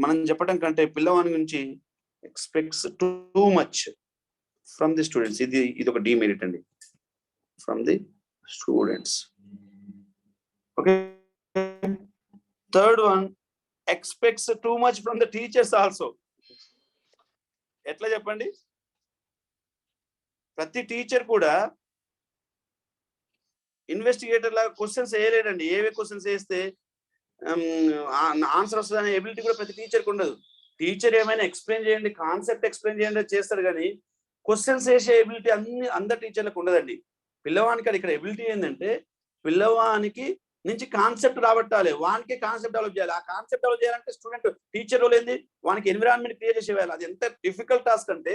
మనం చెప్పడం కంటే పిల్లవాని గురించి expects too much from the students. ఇది ఒక demerit అండి, from the students. Okay. Third one, expects too much from the teachers also. ఎట్లా చెప్పండి, ప్రతి టీచర్ కూడా ఇన్వెస్టిగేటర్ లాగా క్వశ్చన్స్ వేయలేడండి. ఏవే క్వశ్చన్స్ వేస్తే ఆన్సర్ వస్తుందనే ఎబిలిటీ కూడా ప్రతి టీచర్కి ఉండదు. టీచర్ ఏమైనా ఎక్స్ప్లెయిన్ చేయండి, కాన్సెప్ట్ ఎక్స్ప్లెయిన్ చేయండి చేస్తారు, కానీ క్వశ్చన్స్ వేసే ఎబిలిటీ అందరు టీచర్లకు ఉండదండి. పిల్లవానికి ఇక్కడ ఎబిలిటీ ఏంటంటే పిల్లవానికి నుంచి కాన్సెప్ట్ రాబట్టాలి, వానికి కాన్సెప్ట్ డెవలప్ చేయాలి. ఆ కాన్సెప్ట్ డెవలప్ చేయాలంటే స్టూడెంట్ టీచర్ రోల్ ఏంది, వానికి ఎన్విరాన్మెంట్ క్రియేట్ చేసేయాలి. అది ఎంత డిఫికల్ట్ టాస్క్ అంటే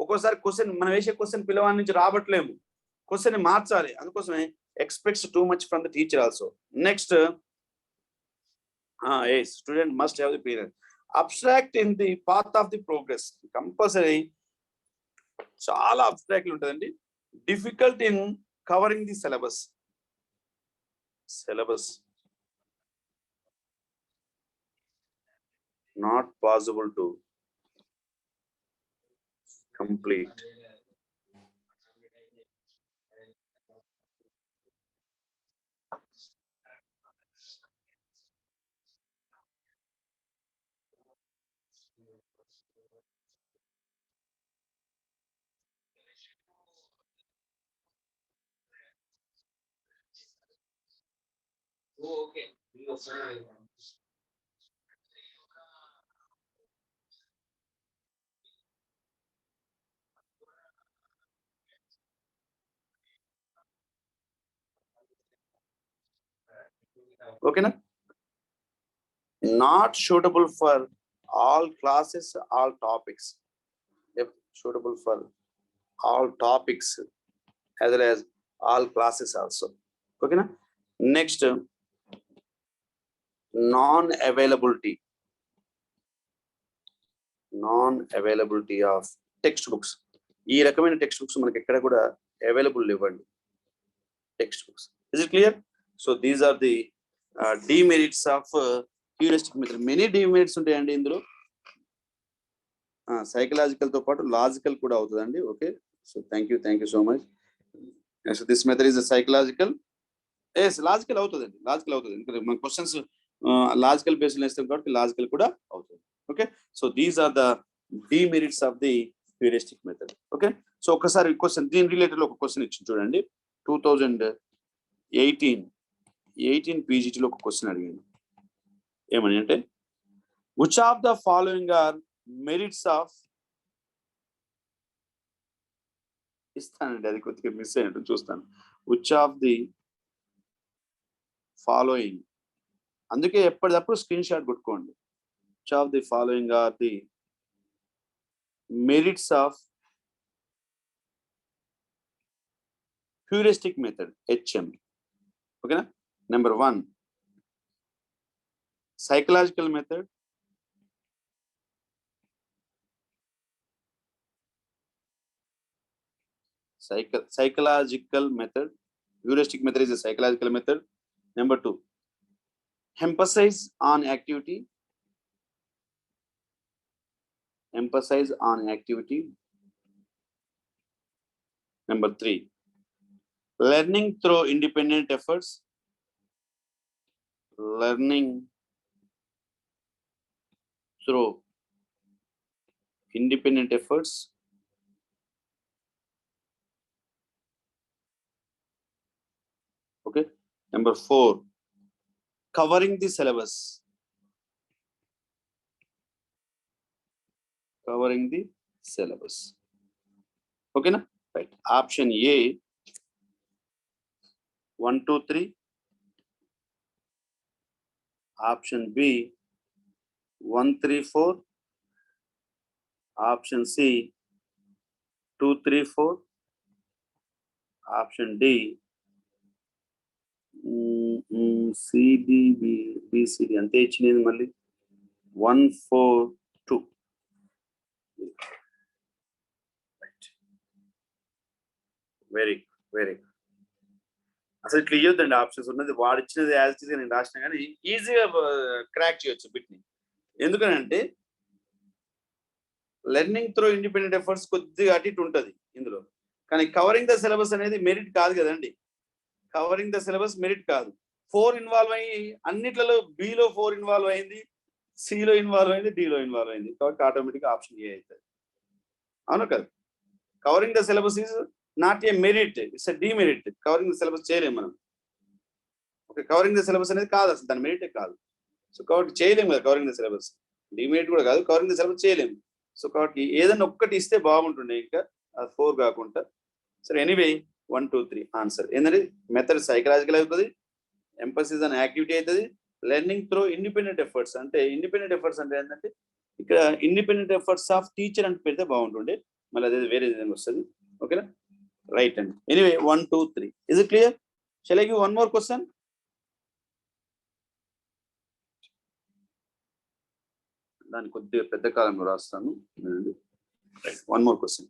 ఒక్కోసారి క్వశ్చన్ మనం వేసే క్వశ్చన్ పిల్లవాడి నుంచి రాబట్టలేము, క్వశ్చన్ మార్చాలి. అందుకోసమే expects too much from the teacher also. Next, student must have the period abstract in the path of the progress. Compulsory చాలా అబ్స్ట్రాక్ట్లు ఉంటుందండి. Difficult in covering the syllabus. Not possible to complete. Okay na? Not suitable for all classes, all topics. If suitable for all topics as well as all classes also. Okay na? Next, non-availability of textbooks. ఈ రకమైన text books మనకి ఎక్కడ కూడా available లేవండి, text books. Is it clear? So these are the demerits of heuristic method. Many demerits ఉంటాయండి ఇందులో. Psychological తో పాటు లాజికల్ కూడా అవుతుందండి. Okay, so thank you so much. So this method is psychological. Logical అవుతుందండి, లాజికల్ అవుతుంది. ఎందుకంటే మన క్వశ్చన్స్ లాజికల్ బేస్డ్ వేస్తాం కాబట్టి లాజికల్ కూడా అవుతుంది. Okay, so these are the demerits of the heuristic method. Okay, so ఒకసారి క్వశ్చన్ దీని రిలేటెడ్ ఒక క్వశ్చన్ ఇచ్చి చూడండి. 2018 పీజీటీలో ఒక క్వశ్చన్ అడిగాను. ఏమని అంటే, which of the following are merits of, ఇస్తానండి అది కొద్దిగా మిస్ అయినట్టు చూస్తాను. which of the following, అందుకే ఎప్పటికప్పుడు స్క్రీన్ షాట్ కొట్టుకోండి. which of the following are the merits of heuristic method, HM. Okay na? Number 1, psychological method. Psychological method. Heuristic method is a psychological method. Number 2, emphasize on activity. Number 3, learning through independent efforts. Okay. Number 4, covering the syllabus. Okay na? Right. Option A 1, 2, 3. Option B 1, 3, 4. Option C 2, 3, 4. Option D C, D, B, C, D. అంతే ఇచ్చినది మళ్ళీ 1, 4, 2. Very very అసలు ఇట్లా ఇవ్వద్దండి options ఉన్నది వాడు ఇచ్చినది as it is నేను రాసిన కానీ ఈజీగా క్రాక్ చేయొచ్చు బిట్ని. ఎందుకనంటే లెర్నింగ్ త్రూ ఇండిపెండెంట్ ఎఫర్ట్స్ కొద్దిగా అటు ఇటు ఉంటుంది ఇందులో, కానీ కవరింగ్ ద సిలబస్ అనేది మెరిట్ కాదు కదండి. కవరింగ్ ద సిలబస్ మెరిట్ కాదు. 4 ఇన్వాల్వ్ అయ్యి అన్నిట్లలో బిలో 4 ఇన్వాల్వ్ అయింది, సిలో ఇన్వాల్వ్ అయింది, డిలో ఇన్వాల్వ్ అయింది, కాబట్టి ఆటోమేటిక్గా ఆప్షన్ ఏ అవుతుంది. అవును కదా. Covering the syllabus is not a merit, it's a demerit. Covering the syllabus చేయలేము మనం. ఓకే, కవరింగ్ ద సిలబస్ అనేది కాదు, అసలు దాని మెరిటే కాదు. సో కాబట్టి చేయలేము కదా కవరింగ్ ద సిలబస్. డిమెరిట్ కూడా కాదు, కవరింగ్ ద సిలబస్ చేయలేము. సో కాబట్టి ఏదైనా ఒక్కటి ఇస్తే బాగుంటుండే, ఇంకా 4 కాకుండా. సరే, ఎనీవే 1 2 3 ఆన్సర్ ఏంటంటే మెథడ్ సైకలాజికల్ అవుతుంది, ఎంపసిస్ అనే యాక్టివిటీ అవుతుంది, లెర్నింగ్ త్రూ ఇండిపెండెంట్ ఎఫర్ట్స్. అంటే ఇండిపెండెంట్ ఎఫర్ట్స్ అంటే ఏంటంటే ఇక్కడ ఇండిపెండెంట్ ఎఫర్ట్స్ ఆఫ్ టీచర్ అని పెడితే బాగుంటుండే, మళ్ళీ అదే వేరే విధంగా వస్తుంది. ఓకేనా, రైట్ అండి. Anyway 1 2 3 is it clear? Shall I give one more question? దాన్ని కొద్దిగా పెద్ద కాలంలో రాస్తాను. One more question.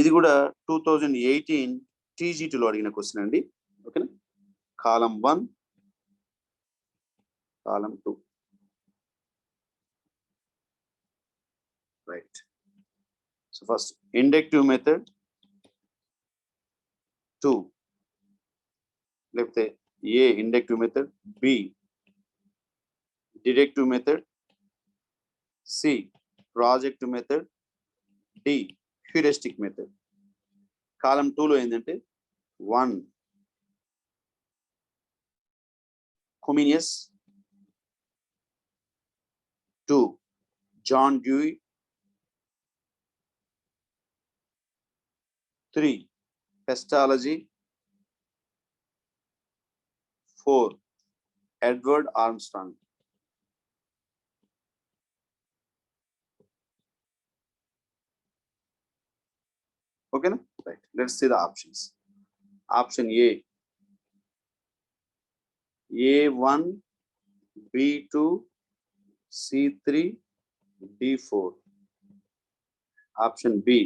ఇది కూడా 2018 TGTలో అడిగిన క్వశ్చన్ అండి. ఓకేనా, column 1 column 2. Right. So first inductive method 2, లేకపోతే A inductive method, B deductive method, C projective method, D heuristic method. Column 2లో ఏంటంటే 1 Comenius, 2 John Dewey, 3 Pestalozzi, 4 Edward Armstrong. ఓకేనా, right. Let's see the options. Option A A1 B2 C3 D4. Option B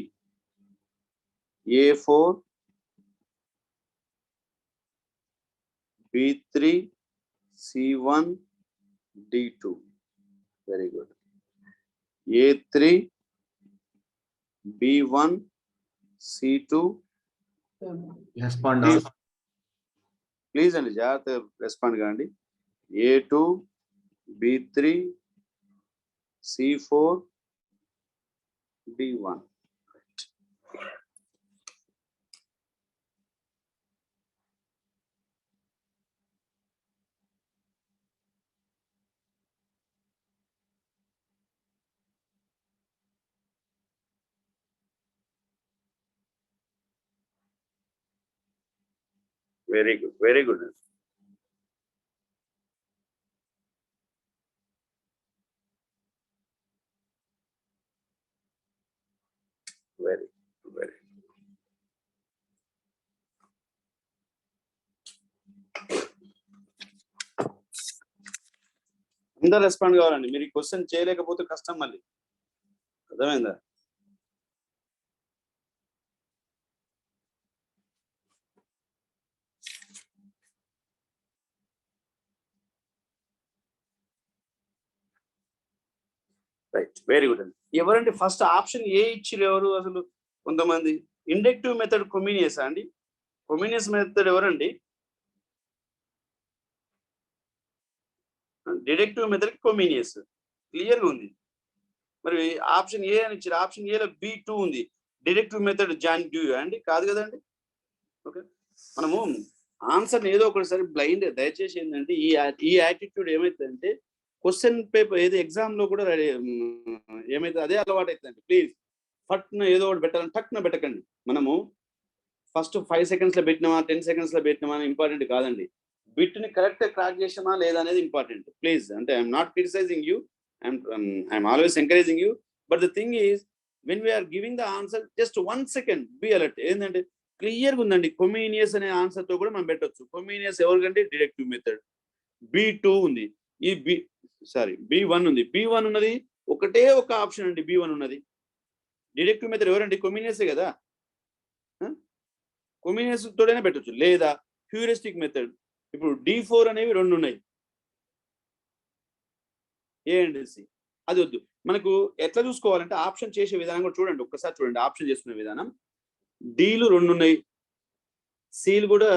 A4 B3 C1 D2. Very good. A3 B1 C2 Respond. Please అండి, జాగ్రత్త respond కాండి. A2 B3 C4 D1. Very good, very good. Very, very. అందరూ respond కావాలండి. మీరు ఈ question చేయలేకపోతే కష్టం మళ్ళీ, అర్థమైందా? రైట్, వెరీ గుడ్ అండి. ఎవరండి ఫస్ట్ ఆప్షన్ ఏ ఇచ్చిరు? ఎవరు అసలు? కొంతమంది ఇండక్టివ్ మెథడ్ కొమినియస్ అండి. కొమినియస్ మెథడ్ ఎవరండి? డిడక్టివ్ మెథడ్ కొమినియస్ క్లియర్గా ఉంది. మరి ఆప్షన్ ఏ అని ఇచ్చారు. ఆప్షన్ ఏలో B2 ఉంది. డిడక్టివ్ మెథడ్ జాన్ డ్యూయి అండి, కాదు కదండి. ఓకే, మనము ఆన్సర్ ఏదో ఒకటిసారి బ్లైండ్. దయచేసి ఏంటంటే ఈ యాటిట్యూడ్ ఏమైతుందంటే క్వశ్చన్ పేపర్ ఏదో ఎగ్జామ్ లో కూడా ఏమైతే అదే అలవాటు అవుతుందండి. ప్లీజ్ ఫట్న ఏదో ఒకటి పెట్టాలని టక్న పెట్టకండి. మనము ఫస్ట్ 5 seconds లో పెట్టినామా 10 seconds లో పెట్టినామా అని ఇంపార్టెంట్ కాదండి. బిట్ని కరెక్ట్ క్రాక్ చేసామా లేదా అనేది ఇంపార్టెంట్. ప్లీజ్, అంటే I'm not criticising you, I'm always encouraging you. But the thing is when we're giving the answer just 1 second be alert. ఏంటంటే క్లియర్గా ఉందండి. కొమినియస్ అనే ఆన్సర్ తో కూడా మనం పెట్టొచ్చు. కొమినియస్ ఎవరికంటే డిడక్టివ్ మెథడ్. B2 ఉంది, ఈ B1 ఉంది. B1 ఉన్నది ఒకటే ఒక ఆప్షన్ అండి. B1 ఉన్నది. డిడక్టివ్ మెథడ్ ఎవరండి? కొమినియసే కదా. కొమీనియస్ తోటైనా పెట్టొచ్చు, లేదా హ్యూరిస్టిక్ మెథడ్. ఇప్పుడు D4 అనేవి 2 ఉన్నాయి, A అండ్ C. అది వద్దు మనకు. ఎట్లా చూసుకోవాలంటే ఆప్షన్ చేసే విధానం కూడా చూడండి, ఒక్కసారి చూడండి ఆప్షన్ చేసుకునే విధానం. Dలు 2 ఉన్నాయి, Cలు కూడా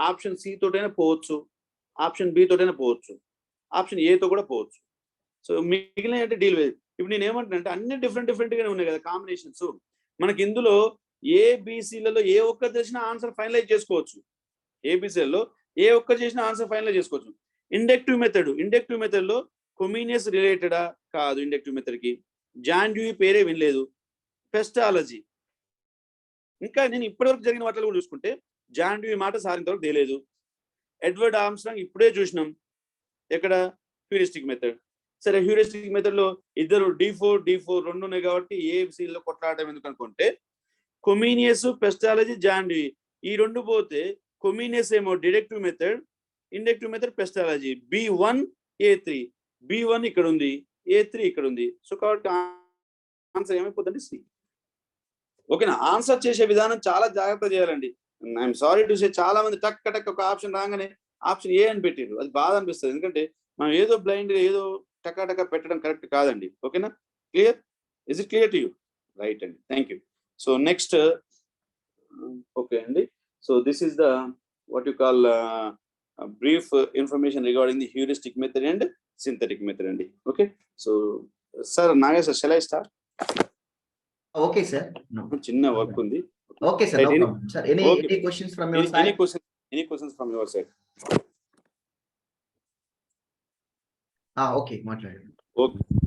ఆప్షన్ C తోటైనా పోవచ్చు, ఆప్షన్ B తోటైనా పోవచ్చు, ఆప్షన్ A తో కూడా పోవచ్చు. సో మిగిలిన అంటే డీల్ లేదు. ఇప్పుడు నేను ఏమంటున్నా అంటే అన్ని డిఫరెంట్ గానే ఉన్నాయి కదా కాంబినేషన్స్. మనకి ఇందులో ABCలలో ఏ ఒక్కటి చేసినా ఆన్సర్ ఫైనలైజ్ చేసుకోవచ్చు. ABCలలో ఏ ఒక్కటి చేసినా ఆన్సర్ ఫైనలైజ్ చేసుకోవచ్చు. ఇండక్టివ్ మెథడ్ లో కొమీనియస్ రిలేటెడా కాదు, ఇండక్టివ్ మెథడ్ కి జాన్ డ్యూయి పేరే వినలేదు. పెస్టాలజీ, ఇంకా నేను ఇప్పటివరకు జరిగిన వాటిలో కూడా చూసుకుంటే జాన్ డ్యూయి మాట సారింతవరకు తెలియదు. ఎడ్వర్డ్ ఆర్మ్స్ట్రాంగ్ ఇప్పుడే చూసినాం, ఎక్కడ హ్యూరిస్టిక్ మెథడ్. సరే హ్యూరిస్టిక్ మెథడ్ లో ఇద్దరు D4 2 ఉన్నాయి కాబట్టి ABCలో కొట్లాడడం ఎందుకు అనుకుంటే కొమీనియస్, పెస్టాలజీ, జాన్ డ్యూయి ఈ 2 పోతే కొమీనియస్ ఏమో deductive method, inductive method పెస్టాలజీ. B1 A3, B1 ఇక్కడ ఉంది, A3 ఇక్కడ ఉంది. సో కాబట్టి ఆన్సర్ ఏమైపోతుంది C. ఓకేనా? ఆన్సర్ చేసే విధానం చాలా జాగ్రత్త చేయాలండి. ఐఎమ్ సారీ టు సే, చాలా మంది టక్ ఒక ఆప్షన్ రాగానే ఆప్షన్ ఏ అని పెట్టారు, అది బాధ అనిపిస్తుంది. ఎందుకంటే మనం ఏదో బ్లైండ్ ఏదో టకా పెట్టడం కరెక్ట్ కాదండి. ఓకేనా? Clear? Is it clear to you? Right అండి, thank you. So next, okay అండి. So this is the what you call brief information regarding the heuristic method and synthetic method అండి. Okay, so sir Nagesh sir, shall I start? Okay, sir. No. చిన్న work ఉంది. Okay, sir. No problem. Sir, any questions from your side? Any questions from your side? Okay, మాట్లాడండి. Okay.